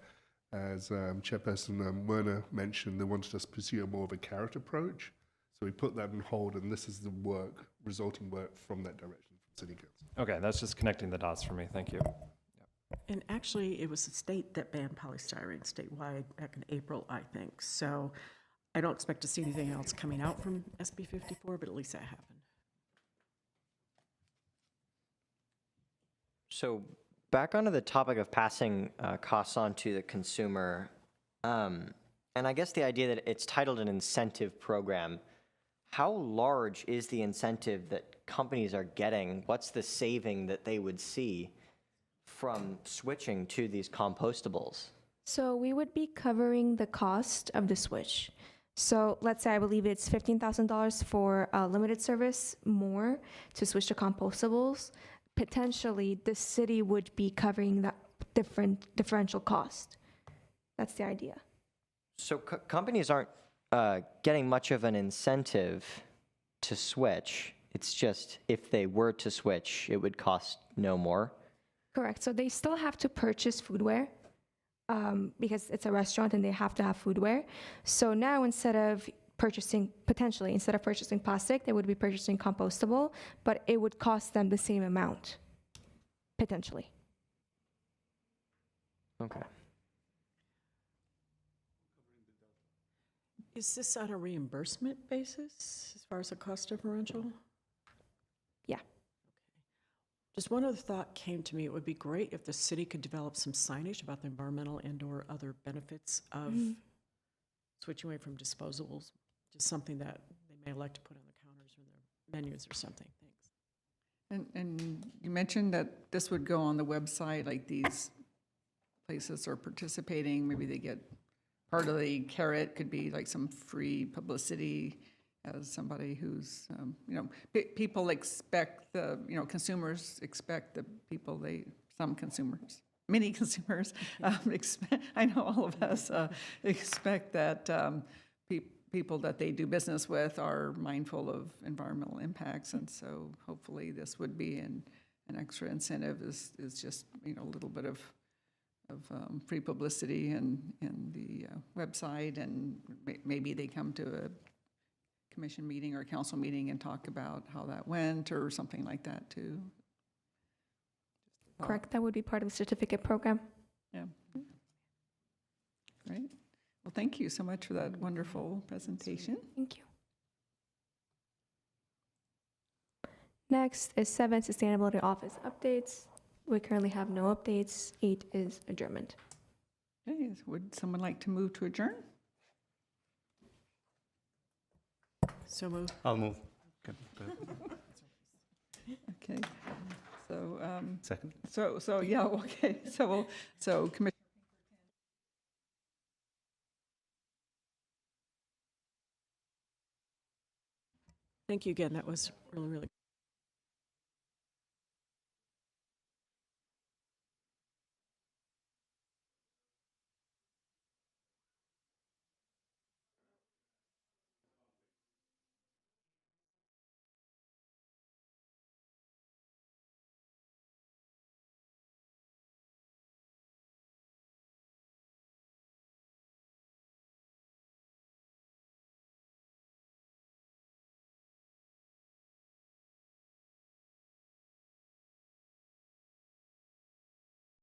As Chairperson Werner mentioned, they wanted us to pursue a more of a carrot approach. So we put that on hold, and this is the resulting work from that direction from City Council. Okay, that's just connecting the dots for me. Thank you. And actually, it was the state that banned polystyrene statewide back in April, I think. So I don't expect to see anything else coming out from SB 54, but at least that happened. So back onto the topic of passing costs on to the consumer, and I guess the idea that it's titled an incentive program, how large is the incentive that companies are getting? What's the saving that they would see from switching to these compostables? So we would be covering the cost of the switch. So let's say I believe it's $15,000 for a limited service more to switch to compostables. Potentially, the city would be covering that differential cost. That's the idea. So companies aren't getting much of an incentive to switch. It's just if they were to switch, it would cost no more. Correct. So they still have to purchase foodware because it's a restaurant and they have to have foodware. So now instead of purchasing plastic, they would be purchasing compostable, but it would cost them the same amount, potentially. Okay. Is this on a reimbursement basis as far as the cost differential? Yeah. Just one other thought came to me. It would be great if the city could develop some signage about the environmental and/or other benefits of switching away from disposables. Just something that they may elect to put on the counters or their menus or something. Thanks. And you mentioned that this would go on the website, like these places are participating, maybe they get part of the carrot, could be like some free publicity as somebody who's, people expect consumers expect the people some consumers, many consumers, I know all of us expect that people that they do business with are mindful of environmental impacts, and so hopefully this would be an extra incentive is just, a little bit of free publicity in the website, and maybe they come to a commission meeting or a council meeting and talk about how that went or something like that too. Correct, that would be part of the certificate program. Yeah. Great. Well, thank you so much for that wonderful presentation. Thank you. Next is 7, Sustainability Office updates. We currently have no updates. 8 is adjournment. Okay, would someone like to move to adjourn? So moved. I'll move. Okay, go ahead. Okay, so, Second. yeah, okay, so Commissioner. Thank you again. That was really, really